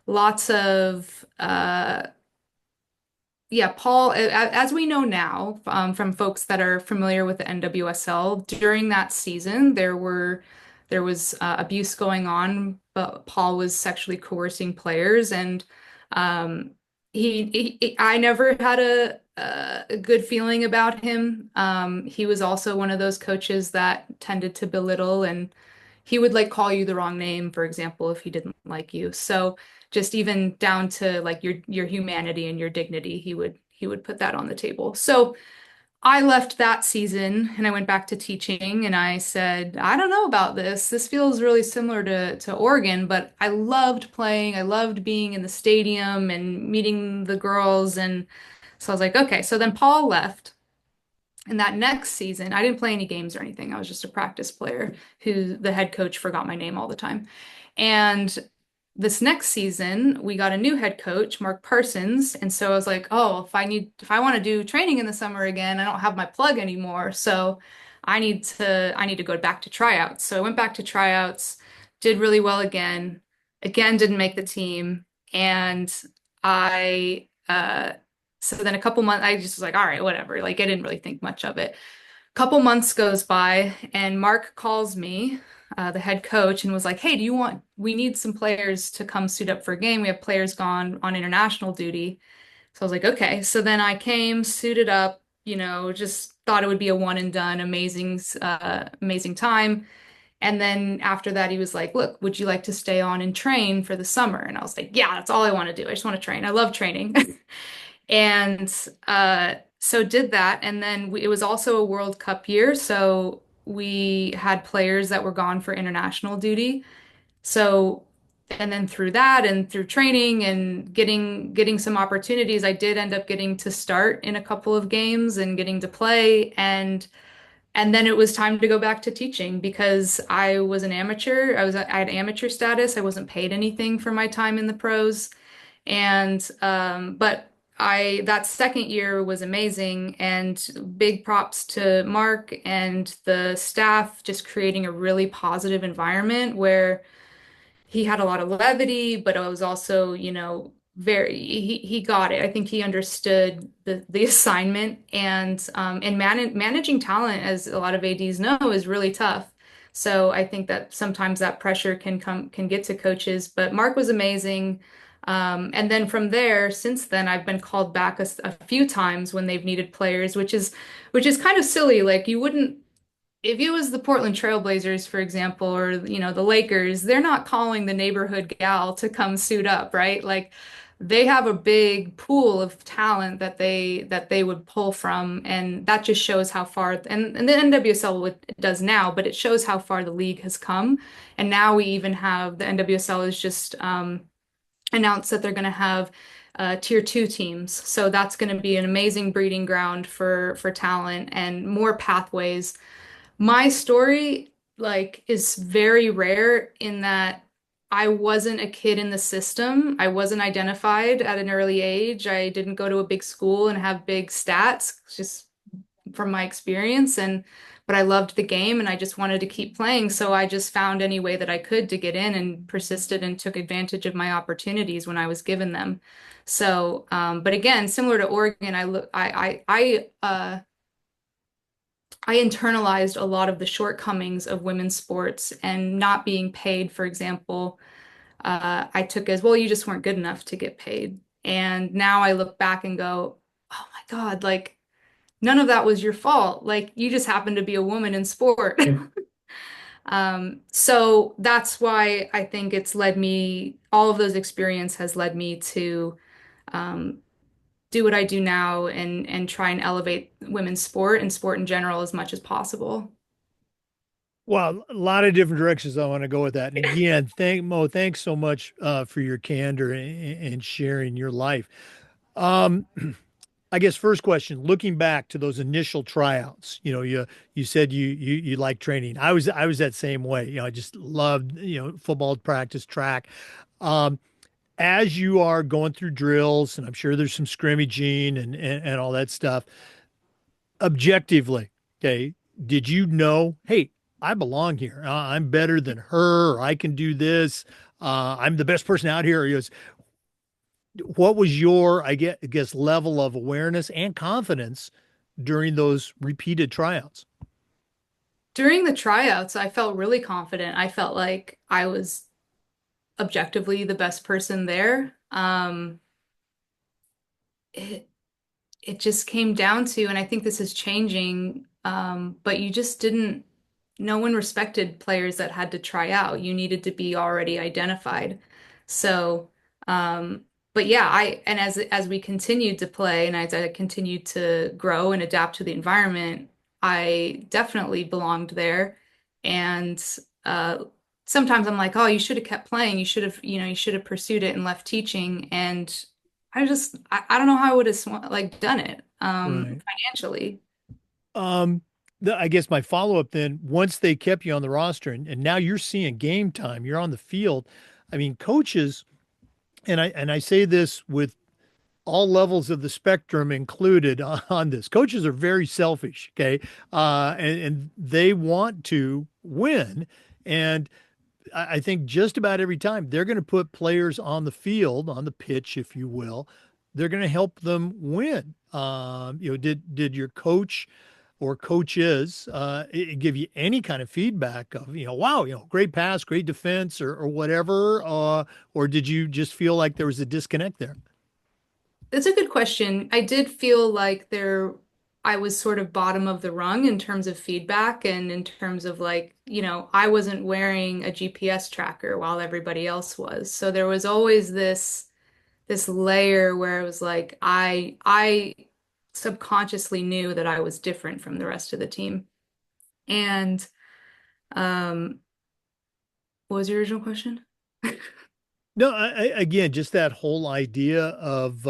Lots of yeah, Paul, as we know now, from folks that are familiar with the NWSL, during that season, there were there was abuse going on, but Paul was sexually coercing players, and um, I never had a good feeling about him. He was also one of those coaches that tended to belittle, and he would like call you the wrong name, for example, if he didn't like you. So just even down to like your humanity and your dignity, he would put that on the table. So I left that season and I went back to teaching and I said, I don't know about this. This feels really similar to Oregon, but I loved playing. I loved being in the stadium and meeting the girls. And so I was like, okay. So then Paul left. And that next season, I didn't play any games or anything. I was just a practice player who the head coach forgot my name all the time. And this next season, we got a new head coach, Mark Parsons. And so I was like, oh, if I want to do training in the summer again, I don't have my plug anymore. So I need to go back to tryouts. So I went back to tryouts, did really well again, didn't make the team. And I, so then a couple months, I just was like, all right, whatever. Like I didn't really think much of it. Couple months goes by and Mark calls me, the head coach, and was like, hey, we need some players to come suit up for a game. We have players gone on international duty. So I was like, okay. So then I came, suited up, just thought it would be a one and done, amazing time. And then after that, he was like, look, would you like to stay on and train for the summer? And I was like, yeah, that's all I want to do. I just want to train. I love training. And so did that. And then it was also a World Cup year. So we had players that were gone for international duty. So, and then through that and through training and getting some opportunities, I did end up getting to start in a couple of games and getting to play. And then it was time to go back to teaching because I was an amateur. I had amateur status. I wasn't paid anything for my time in the pros. And but I that second year was amazing and big props to Mark and the staff just creating a really positive environment where he had a lot of levity, but it was also, he got it. I think he understood the assignment and managing talent, as a lot of ADs know, is really tough. So I think that sometimes that pressure can get to coaches, but Mark was amazing. And then from there, since then, I've been called back a few times when they've needed players, which is kind of silly. Like you wouldn't if it was the Portland Trailblazers, for example, or the Lakers, they're not calling the neighborhood gal to come suit up, right? Like they have a big pool of talent that they would pull from, and that just shows how far and the NWSL does now, but it shows how far the league has come. And now we even have the NWSL is just announced that they're going to have tier two teams. So that's going to be an amazing breeding ground for talent and more pathways. My story, like, is very rare in that I wasn't a kid in the system. I wasn't identified at an early age. I didn't go to a big school and have big stats, just from my experience. But I loved the game and I just wanted to keep playing. So I just found any way that I could to get in and persisted and took advantage of my opportunities when I was given them. So, but again, similar to Oregon, I internalized a lot of the shortcomings of women's sports and not being paid, for example. I took as, well, you just weren't good enough to get paid. And now I look back and go, oh my God, like none of that was your fault. Like you just happened to be a woman in sport. So that's why I think all of those experience has led me to um, do what I do now and try and elevate women's sport and sport in general as much as possible. Well, a lot of different directions I want to go with that. And again, thanks so much for your candor and sharing your life. Um, I guess first question, looking back to those initial tryouts, you said you like training. I was that same way. I just loved, football practice, track. Um, as you are going through drills, and I'm sure there's some scrimmaging and all that stuff, objectively, okay, did you know, hey, I belong here. I'm better than her, or I can do this. I'm the best person out here. What was your, I guess, level of awareness and confidence during those repeated tryouts? During the tryouts, I felt really confident. I felt like I was objectively the best person there. It it just came down to, and I think this is changing, but you just didn't, no one respected players that had to try out. You needed to be already identified. So, um, but yeah, and as we continued to play and as I continued to grow and adapt to the environment, I definitely belonged there. And uh, sometimes I'm like, oh, you should have kept playing. You should have pursued it and left teaching. And I don't know how I would have like done it Right. financially. Um, I guess my follow-up then, once they kept you on the roster and now you're seeing game time, you're on the field. I mean, coaches, and I say this with all levels of the spectrum included on this. Coaches are very selfish, okay? And they want to win. And I think just about every time they're going to put players on the field, on the pitch, if you will. They're going to help them win. Did your coach or coaches give you any kind of feedback of, wow, great pass, great defense, or whatever, or did you just feel like there was a disconnect there? That's a good question. I did feel like I was sort of bottom of the rung in terms of feedback and in terms of like, I wasn't wearing a GPS tracker while everybody else was. So there was always this layer where it was like I subconsciously knew that I was different from the rest of the team. And um, what was your original question? No, again, just that whole idea of,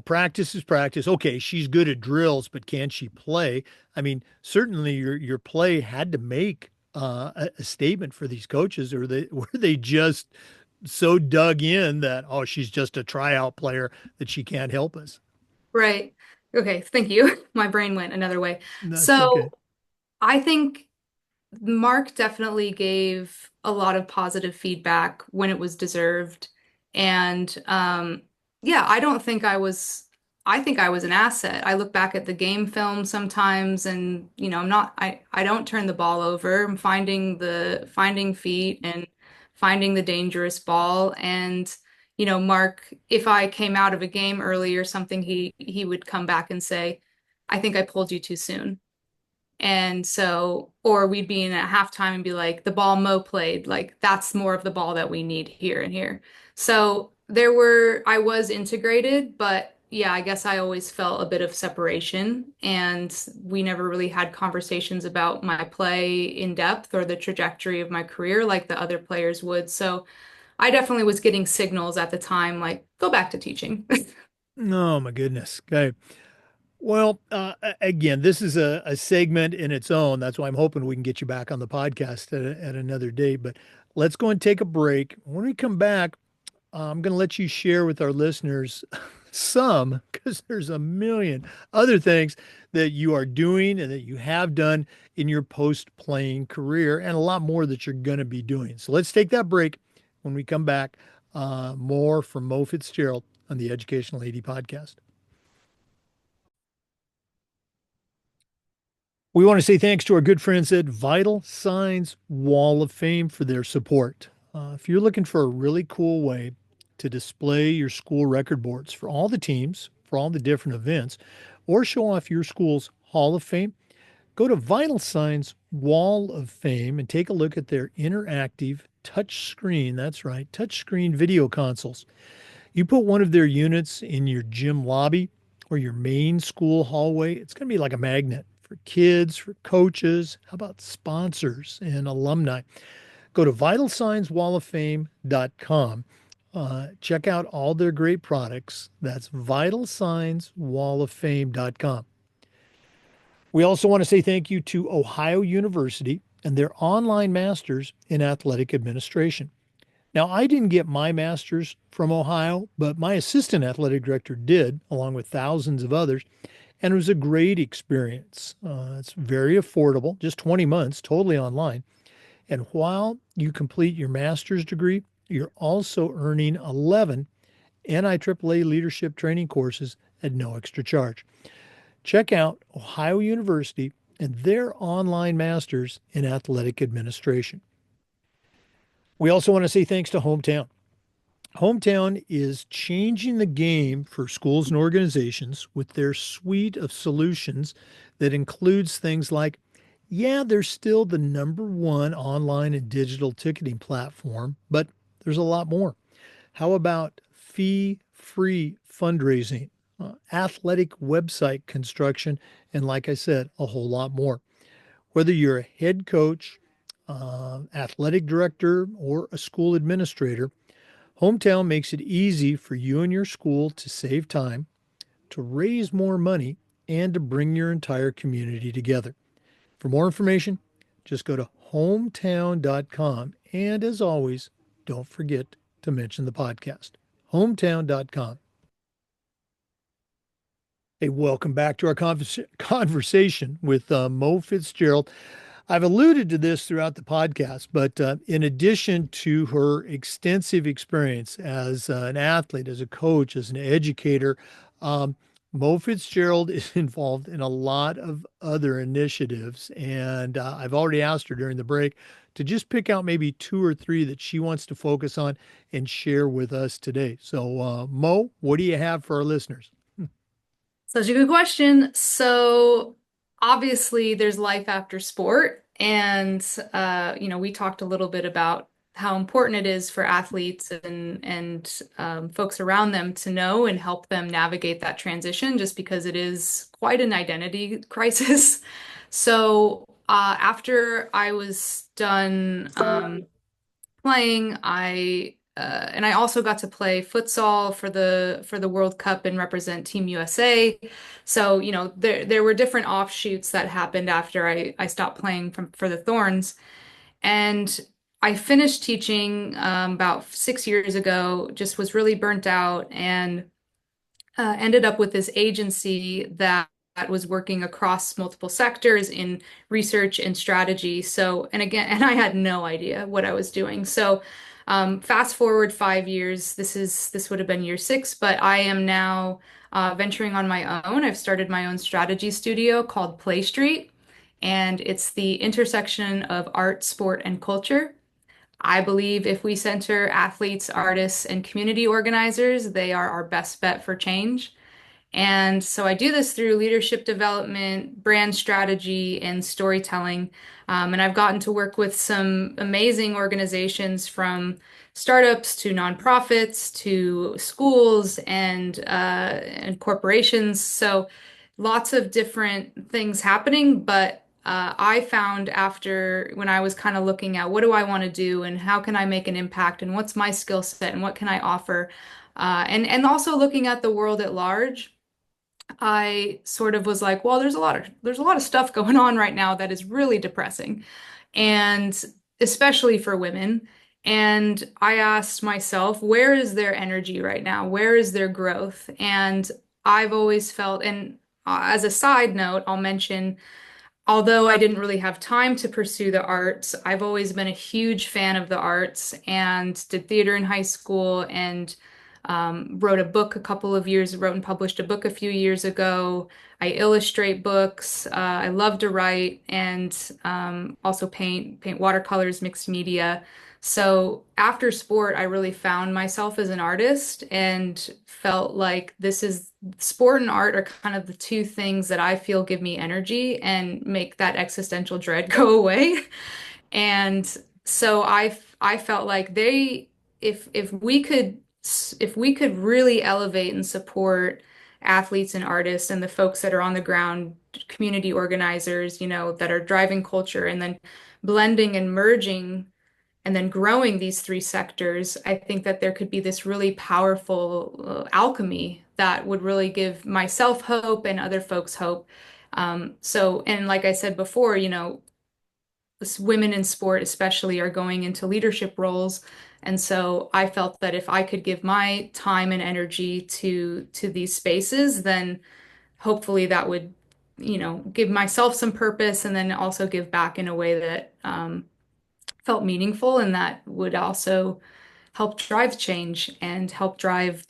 practice is practice. Okay, she's good at drills, but can she play? I mean, certainly your play had to make a statement for these coaches, or they were they just so dug in that, oh, she's just a tryout player that she can't help us. Right. Okay, thank you. My brain went another way. That's okay. So I think Mark definitely gave a lot of positive feedback when it was deserved. And yeah, I think I was an asset. I look back at the game film sometimes and I don't turn the ball over. I'm finding feet and finding the dangerous ball. And Mark, if I came out of a game early or something, he would come back and say, I think I pulled you too soon. And so, or we'd be in at halftime and be like, the ball Mo played, like that's more of the ball that we need here and here. So I was integrated, but yeah, I guess I always felt a bit of separation. And we never really had conversations about my play in depth or the trajectory of my career like the other players would. So I definitely was getting signals at the time, like, go back to teaching. Oh my goodness. Okay. Well, again, this is a segment in its own. That's why I'm hoping we can get you back on the podcast at another date. But let's go and take a break. When we come back, I'm going to let you share with our listeners some, because there's a million other things that you are doing and that you have done in your post-playing career, and a lot more that you're going to be doing. So let's take that break. When we come back, more from Mo Fitzgerald on the Educational AD podcast. We want to say thanks to our good friends at Vital Signs Wall of Fame for their support. If you're looking for a really cool way to display your school record boards for all the teams, for all the different events, or show off your school's Hall of Fame, go to Vital Signs Wall of Fame and take a look at their interactive touch screen. That's right, touch screen video consoles. You put one of their units in your gym lobby or your main school hallway, it's going to be like a magnet for kids, for coaches. How about sponsors and alumni? Go to vitalsignswalloffame.com. Check out all their great products. That's vitalsignswalloffame.com. We also want to say thank you to Ohio University and their online masters in athletic administration. Now, I didn't get my master's from Ohio, but my assistant athletic director did, along with thousands of others, and it was a great experience. It's very affordable, just 20 months, totally online. And while you complete your master's degree, you're also earning 11 NIAAA leadership training courses at no extra charge. Check out Ohio University and they're online masters in athletic administration. We also want to say thanks to Hometown. Hometown is changing the game for schools and organizations with their suite of solutions that includes things like, yeah, they're still the number one online and digital ticketing platform, but there's a lot more. How about fee-free fundraising, athletic website construction, and like I said, a whole lot more. Whether you're a head coach, athletic director, or a school administrator, Hometown makes it easy for you and your school to save time, to raise more money, and to bring your entire community together. For more information, just go to hometown.com. And as always, don't forget to mention the podcast. Hometown.com. Hey, welcome back to our conversation with Mo Fitzgerald. I've alluded to this throughout the podcast, but in addition to her extensive experience as an athlete, as a coach, as an educator, um, Mo Fitzgerald is involved in a lot of other initiatives. And I've already asked her during the break to just pick out maybe two or three that she wants to focus on and share with us today. So, Mo, what do you have for our listeners? Such a good question. So obviously there's life after sport. And we talked a little bit about how important it is for athletes and folks around them to know and help them navigate that transition, just because it is quite an identity crisis. So after I was done playing. I also got to play futsal for the World Cup and represent Team USA. So, there were different offshoots that happened after I stopped playing for the Thorns. And I finished teaching about 6 years ago, just was really burnt out and ended up with this agency that was working across multiple sectors in research and strategy. So, and again, and I had no idea what I was doing. So, fast forward 5 years, this would have been year six, but I am now venturing on my own. I've started my own strategy studio called Play Street, and it's the intersection of art, sport, and culture. I believe if we center athletes, artists, and community organizers, they are our best bet for change. And so I do this through leadership development, brand strategy, and storytelling. And I've gotten to work with some amazing organizations from startups to nonprofits to schools and corporations. So lots of different things happening. But I found after when I was kind of looking at what do I want to do and how can I make an impact and what's my skill set and what can I offer, and also looking at the world at large. I sort of was like, well, there's a lot of stuff going on right now that is really depressing, and especially for women. And I asked myself, where is their energy right now? Where is their growth? And I've always felt, and as a side note, I'll mention although I didn't really have time to pursue the arts, I've always been a huge fan of the arts and did theater in high school and wrote and published a book a few years ago. I illustrate books. I love to write and also paint watercolors, mixed media. So after sport, I really found myself as an artist and felt like this is sport and art are kind of the two things that I feel give me energy and make that existential dread go away. And so I felt like if we could really elevate and support athletes and artists and the folks that are on the ground, community organizers, that are driving culture and then blending and merging and then growing these three sectors, I think that there could be this really powerful alchemy that would really give myself hope and other folks hope. And like I said before, women in sport especially are going into leadership roles. And so I felt that if I could give my time and energy to these spaces, then hopefully that would, give myself some purpose and then also give back in a way that felt meaningful and that would also help drive change and help drive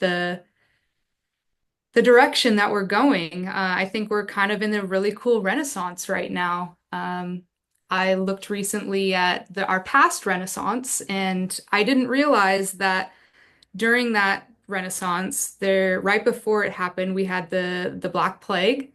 the direction that we're going. I think we're kind of in a really cool renaissance right now. I looked recently at our past renaissance, and I didn't realize that during that renaissance, there right before it happened, we had the Black Plague.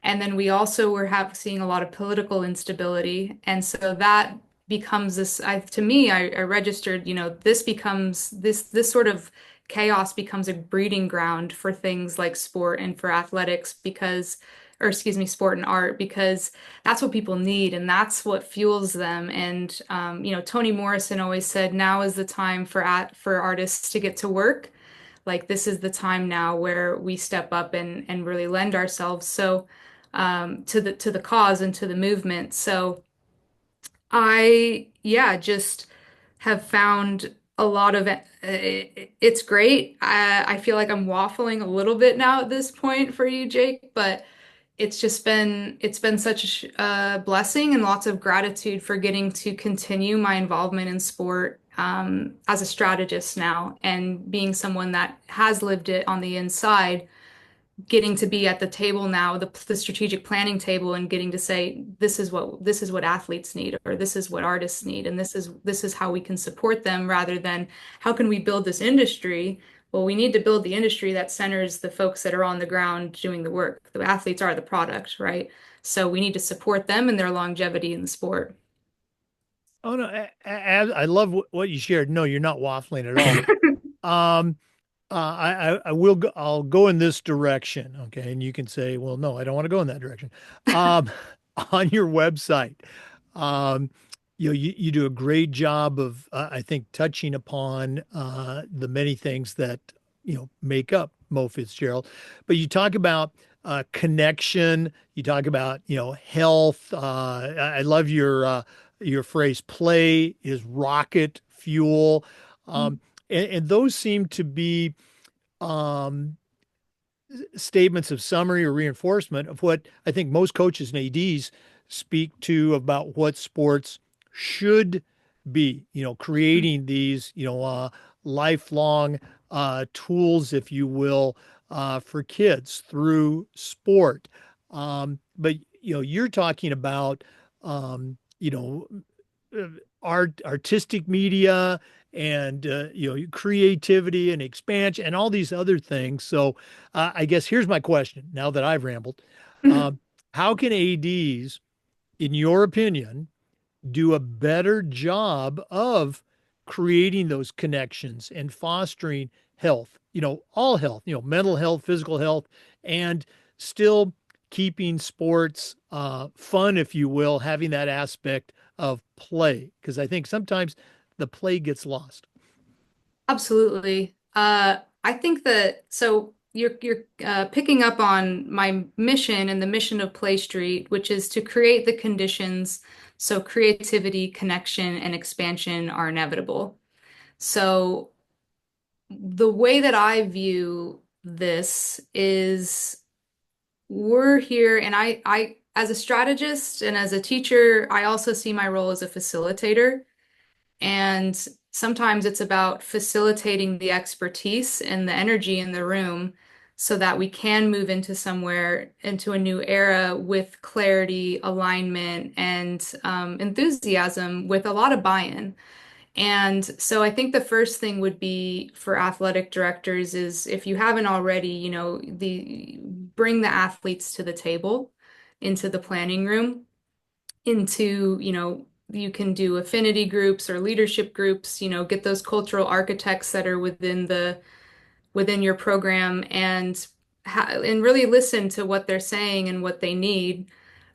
And then we also were seeing a lot of political instability. And so that becomes this, to me, I registered, this becomes this sort of chaos becomes a breeding ground for things like sport and for athletics because, or excuse me, sport and art, because that's what people need and that's what fuels them. And, Toni Morrison always said, now is the time for artists to get to work. Like this is the time now where we step up and really lend ourselves to the cause and to the movement. So yeah, just have found a lot of it. It's great. I feel like I'm waffling a little bit now at this point for you, Jake, but it's been such a blessing and lots of gratitude for getting to continue my involvement in sport as a strategist now and being someone that has lived it on the inside, getting to be at the table now, the strategic planning table, and getting to say, this is what athletes need, or this is what artists need, and this is how we can support them, rather than how can we build this industry? Well, we need to build the industry that centers the folks that are on the ground doing the work. The athletes are the product, right? So we need to support them and their longevity in the sport. Oh no, I love what you shared. No, you're not waffling at all. Um, I will go, I'll go in this direction, okay? And you can say, well, no, I don't want to go in that direction. Um, on your website, um, you do a great job of, I think, touching upon the many things that, make up Mo Fitzgerald. But you talk about connection, you talk about, health. I love your phrase, play is rocket fuel. And those seem to be um, statements of summary or reinforcement of what I think most coaches and ADs speak to about what sports should be, creating these, lifelong tools, if you will, for kids through sport. But, you're talking about, artistic media and creativity and expansion and all these other things. So I guess here's my question now that I've rambled. Um, how can ADs, in your opinion, do a better job of creating those connections and fostering health, all health, mental health, physical health, and still keeping sports fun, if you will, having that aspect of play? Because I think sometimes the play gets lost. Absolutely. I think that so you're picking up on my mission and the mission of Play Street, which is to create the conditions so creativity, connection, and expansion are inevitable. So the way that I view this is we're here, and as a strategist and as a teacher, I also see my role as a facilitator. And sometimes it's about facilitating the expertise and the energy in the room so that we can move into somewhere, into a new era with clarity, alignment, and enthusiasm with a lot of buy-in. And so I think the first thing would be for athletic directors is if you haven't already, bring the athletes to the table into the planning room into, you can do affinity groups or leadership groups, get those cultural architects that are within your program and really listen to what they're saying and what they need.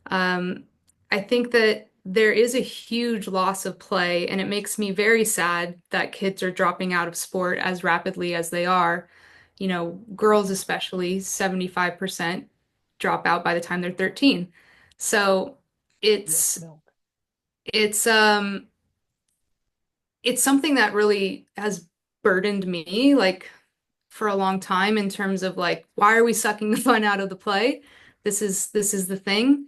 Um, I think that there is a huge loss of play, and it makes me very sad that kids are dropping out of sport as rapidly as they are. Girls especially, 75% drop out by the time they're 13. So Yep. it's Milk. it's um it's something that really has burdened me like for a long time in terms of like why are we sucking the fun out of the play? This is the thing.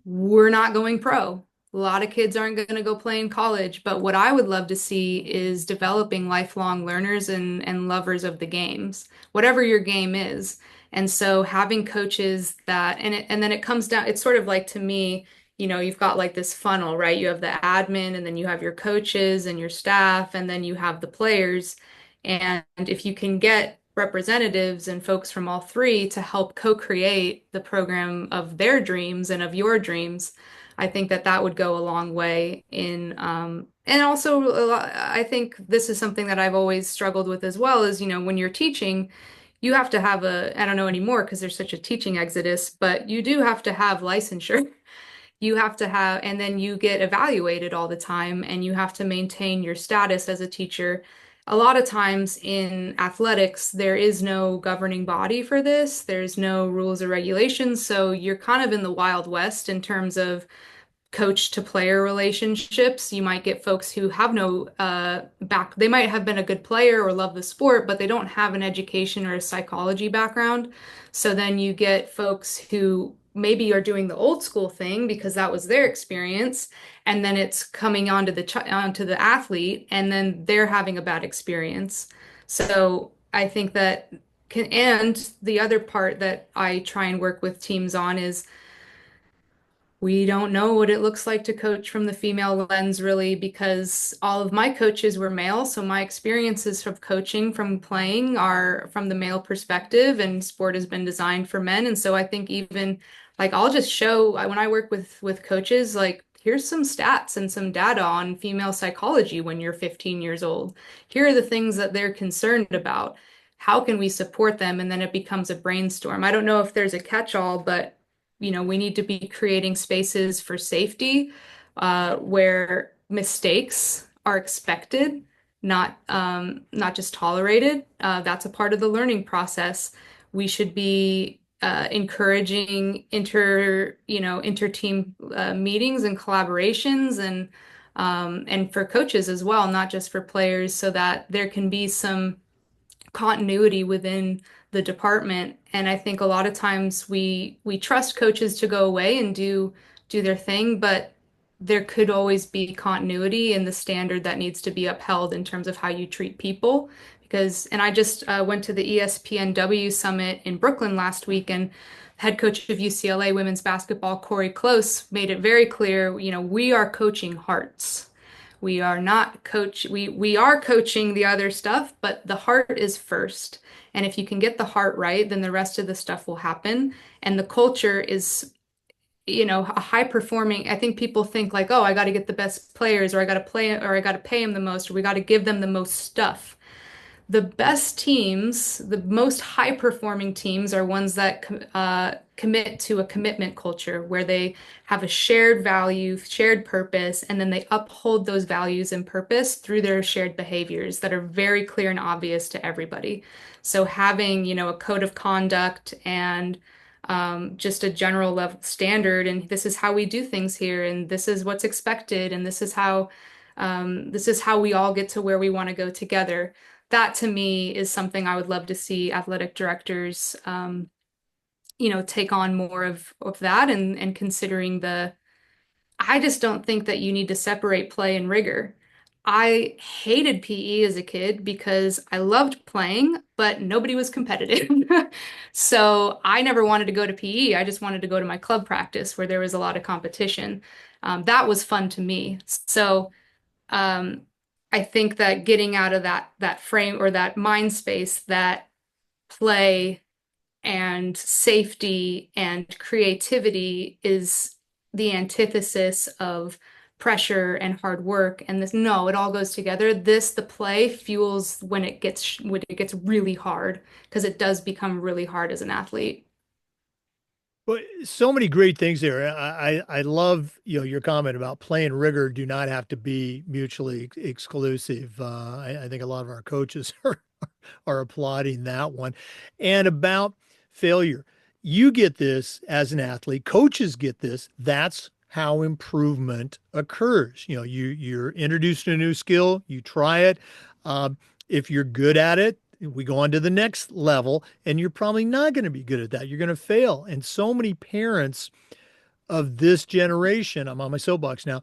We're not going pro. A lot of kids aren't going to go play in college, but what I would love to see is developing lifelong learners and lovers of the games, whatever your game is. And so having coaches that, and then it comes down, it's sort of like to me, you've got like this funnel, right? You have the admin, and then you have your coaches and your staff, and then you have the players. And if you can get representatives and folks from all three to help co-create the program of their dreams and of your dreams, I think that that would go a long way in, and also I think this is something that I've always struggled with as well is, when you're teaching, you have to have I don't know anymore because there's such a teaching exodus, but you do have to have licensure. You have to have, and then you get evaluated all the time, and you have to maintain your status as a teacher. A lot of times in athletics, there is no governing body for this. There's no rules or regulations. So you're kind of in the Wild West in terms of coach to player relationships. You might get folks who have no they might have been a good player or love the sport, but they don't have an education or a psychology background. So then you get folks who maybe are doing the old school thing because that was their experience, and then it's coming onto the athlete, and then they're having a bad experience. So I think that and the other part that I try and work with teams on is we don't know what it looks like to coach from the female lens, really, because all of my coaches were male. So my experiences of coaching from playing are from the male perspective, and sport has been designed for men. And so I think even like I'll just show when I work with coaches, like here's some stats and some data on female psychology when you're 15 years old. Here are the things that they're concerned about. How can we support them? And then it becomes a brainstorm. I don't know if there's a catch-all, but we need to be creating spaces for safety, where mistakes are expected, not just tolerated. That's a part of the learning process. We should be encouraging inter-team meetings and collaborations, and for coaches as well, not just for players, so that there can be some continuity within the department. And I think a lot of times we trust coaches to go away and do their thing, but there could always be continuity in the standard that needs to be upheld in terms of how you treat people. And I just went to the ESPNW summit in Brooklyn last week, and head coach of UCLA women's basketball, Corey Close, made it very clear, we are coaching hearts. We are not we are coaching the other stuff, but the heart is first. And if you can get the heart right, then the rest of the stuff will happen. And the culture is, a high performing. I think people think like, oh, I got to get the best players, or I got to play, or I got to pay them the most, or we got to give them the most stuff. The best teams, the most high performing teams are ones that commit to a commitment culture where they have a shared value, shared purpose, and then they uphold those values and purpose through their shared behaviors that are very clear and obvious to everybody. So having, a code of conduct and just a general level standard, and this is how we do things here, and this is what's expected, and this is how we all get to where we want to go together. That to me is something I would love to see athletic directors, take on more of that, and considering I just don't think that you need to separate play and rigor. I hated PE as a kid because I loved playing, but nobody was competitive. So I never wanted to go to PE. I just wanted to go to my club practice where there was a lot of competition. That was fun to me. So um, I think that getting out of that frame or that mind space that play and safety and creativity is the antithesis of pressure and hard work, and this, no, it all goes together. The play fuels when it gets really hard, because it does become really hard as an athlete. Well, so many great things there. I love, your comment about play and rigor do not have to be mutually exclusive. I think a lot of our coaches are applauding that one. And about failure. You get this as an athlete, coaches get this. That's how improvement occurs. You're introduced to a new skill, you try it. If you're good at it, we go on to the next level, and you're probably not going to be good at that. You're going to fail. And so many parents of this generation, I'm on my soapbox now,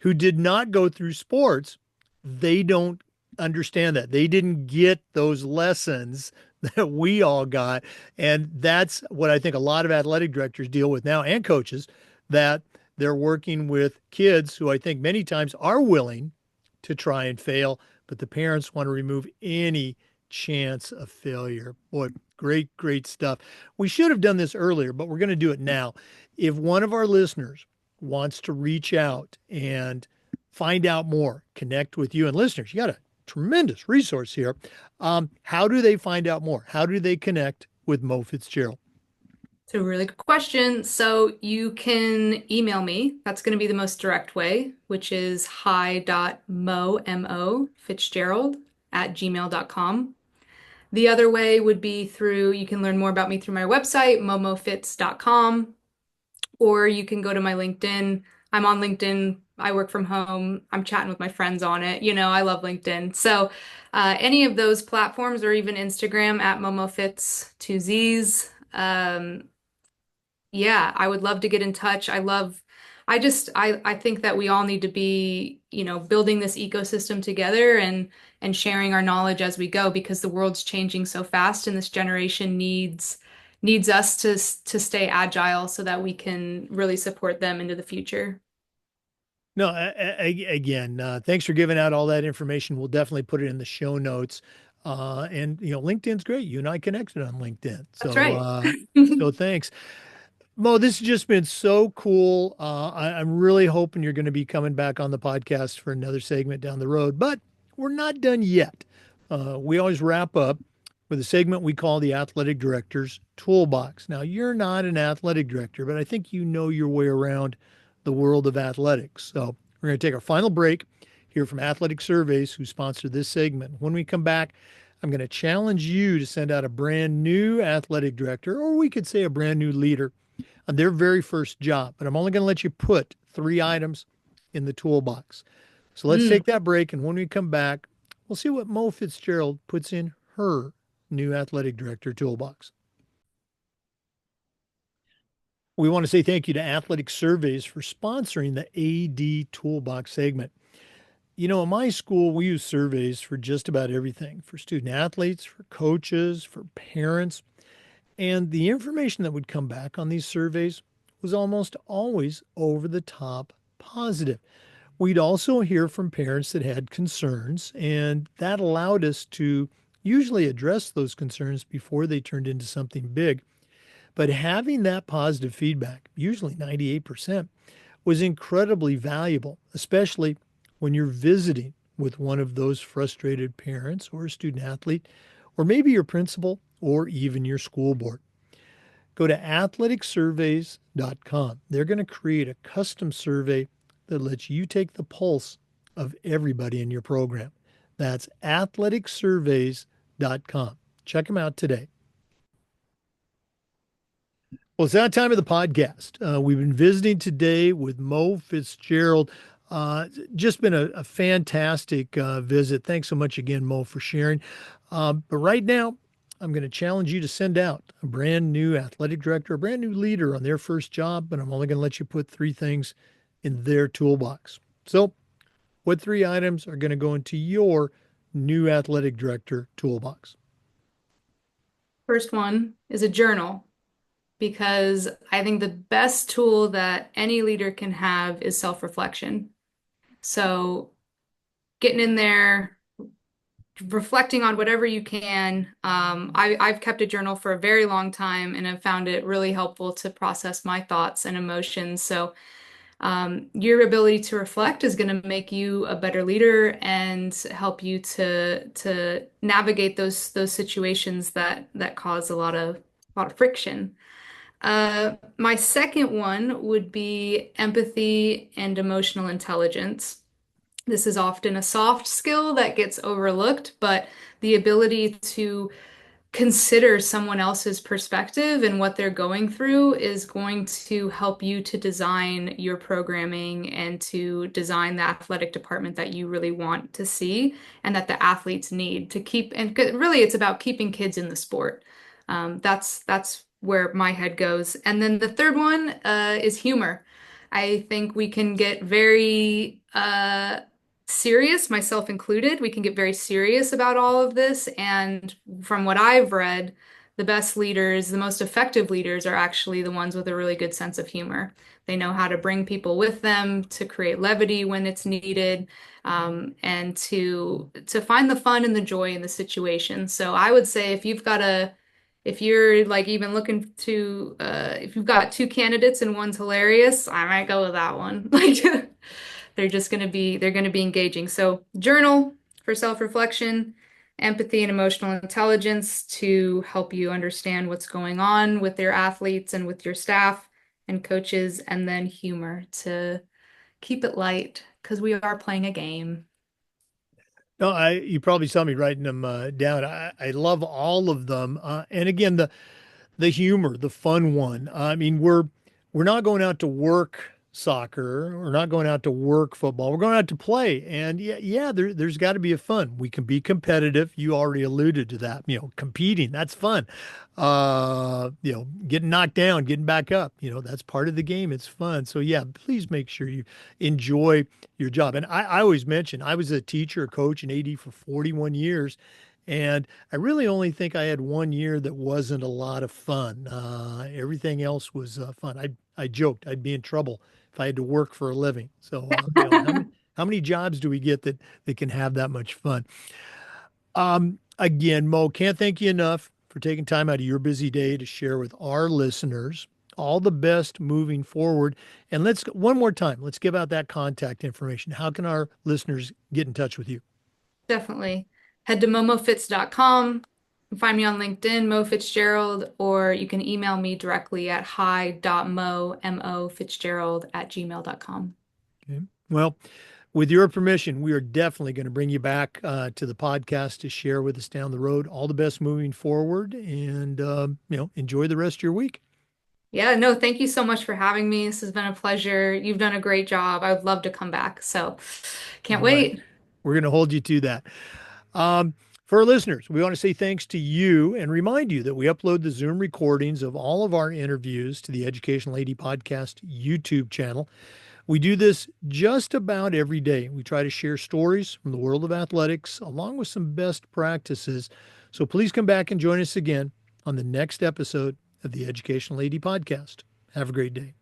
who did not go through sports, they don't understand that. They didn't get those lessons that we all got. And that's what I think a lot of athletic directors deal with now and coaches, that they're working with kids who I think many times are willing to try and fail, but the parents want to remove any chance of failure. Boy, great, great stuff. We should have done this earlier, but we're going to do it now. If one of our listeners wants to reach out and find out more, connect with you, and listeners, you got a tremendous resource here. How do they find out more? How do they connect with Mo Fitzgerald? It's a really good question. So you can email me. That's going to be the most direct way, which is hi.mo, M-O, Fitzgerald at gmail.com. The other way would be through, you can learn more about me through my website, momofits.com, or you can go to my LinkedIn. I'm on LinkedIn. I work from home. I'm chatting with my friends on it. I love LinkedIn. So any of those platforms or even Instagram at momofits, two Z's. Yeah, I would love to get in touch. I think that we all need to be, building this ecosystem together and sharing our knowledge as we go because the world's changing so fast and this generation needs us to stay agile so that we can really support them into the future. No, again, thanks for giving out all that information. We'll definitely put it in the show notes. And LinkedIn's great. You and I connected on LinkedIn. That's So, right. so thanks. Mo, this has just been so cool. I'm really hoping you're going to be coming back on the podcast for another segment down the road, but we're not done yet. We always wrap up with a segment we call the Athletic Director's Toolbox. Now, you're not an athletic director, but I think you know your way around the world of athletics. So, we're going to take our final break, hear from Athletic Surveys, who sponsored this segment. When we come back, I'm going to challenge you to send out a brand new athletic director, or we could say a brand new leader, on their very first job. But I'm only going to let you put 3 items in the toolbox. So let's Mm. take that break. And when we come back, we'll see what Mo Fitzgerald puts in her new athletic director toolbox. We want to say thank you to Athletic Surveys for sponsoring the AD Toolbox segment. In my school, we use surveys for just about everything, for student athletes, for coaches, for parents. And the information that would come back on these surveys was almost always over the top positive. We'd also hear from parents that had concerns, and that allowed us to usually address those concerns before they turned into something big. But having that positive feedback, usually 98%, was incredibly valuable, especially when you're visiting with one of those frustrated parents or a student athlete, or maybe your principal or even your school board. Go to athleticsurveys.com. They're going to create a custom survey that lets you take the pulse of everybody in your program. That's athleticsurveys.com. Check them out today. Well, it's that time of the podcast. We've been visiting today with Mo Fitzgerald. Just been a fantastic visit. Thanks so much again, Mo, for sharing. But right now, I'm going to challenge you to send out a brand new athletic director, a brand new leader on their first job, but I'm only going to let you put 3 things in their toolbox. So, what 3 items are going to go into your new athletic director toolbox? First one is a journal because I think the best tool that any leader can have is self-reflection. So getting in there, reflecting on whatever you can. I've kept a journal for a very long time and have found it really helpful to process my thoughts and emotions. So your ability to reflect is going to make you a better leader and help you to navigate those situations that cause a lot of friction. My second one would be empathy and emotional intelligence. This is often a soft skill that gets overlooked, but the ability to consider someone else's perspective and what they're going through is going to help you to design your programming and to design the athletic department that you really want to see and that the athletes need to keep. And really, it's about keeping kids in the sport. That's where my head goes. And then the third one is humor. I think we can get very serious, myself included. We can get very serious about all of this. And from what I've read, the best leaders, the most effective leaders are actually the ones with a really good sense of humor. They know how to bring people with them, to create levity when it's needed, and to find the fun and the joy in the situation. So I would say if you're like even looking to if you've got two candidates and one's hilarious, I might go with that one. Like they're going to be engaging. So journal for self-reflection, empathy and emotional intelligence to help you understand what's going on with your athletes and with your staff and coaches, and then humor to keep it light because we are playing a game. No, you probably saw me writing them down. I love all of them. And again, the humor, the fun one. I mean, we're not going out to work soccer. We're not going out to work football. We're going out to play. And yeah, there's got to be a fun. We can be competitive. You already alluded to that. Competing, that's fun. Getting knocked down, getting back up. That's part of the game. It's fun. So yeah, please make sure you enjoy your job. And I always mention I was a teacher, a coach, and AD for 41 years. And I really only think I had 1 year that wasn't a lot of fun. Everything else was fun. I joked I'd be in trouble if I had to work for a living. So, how many jobs do we get that can have that much fun? Again, Mo, can't thank you enough for taking time out of your busy day to share with our listeners. All the best moving forward. And let's one more time, let's give out that contact information. How can our listeners get in touch with you? Definitely. Head to momofits.com. Find me on LinkedIn, Mo Fitzgerald, or you can email me directly at hi.mo, Fitzgerald@gmail.com. Okay. Well, with your permission, we are definitely going to bring you back to the podcast to share with us down the road. All the best moving forward, and enjoy the rest of your week. Yeah, no, thank you so much for having me. This has been a pleasure. You've done a great job. I would love to come back. So can't All right, wait. we're going to hold you to that. Um, for our listeners, we want to say thanks to you and remind you that we upload the Zoom recordings of all of our interviews to the Educational AD Podcast YouTube channel. We do this just about every day. We try to share stories from the world of athletics along with some best practices. So please come back and join us again on the next episode of the Educational AD Podcast. Have a great day.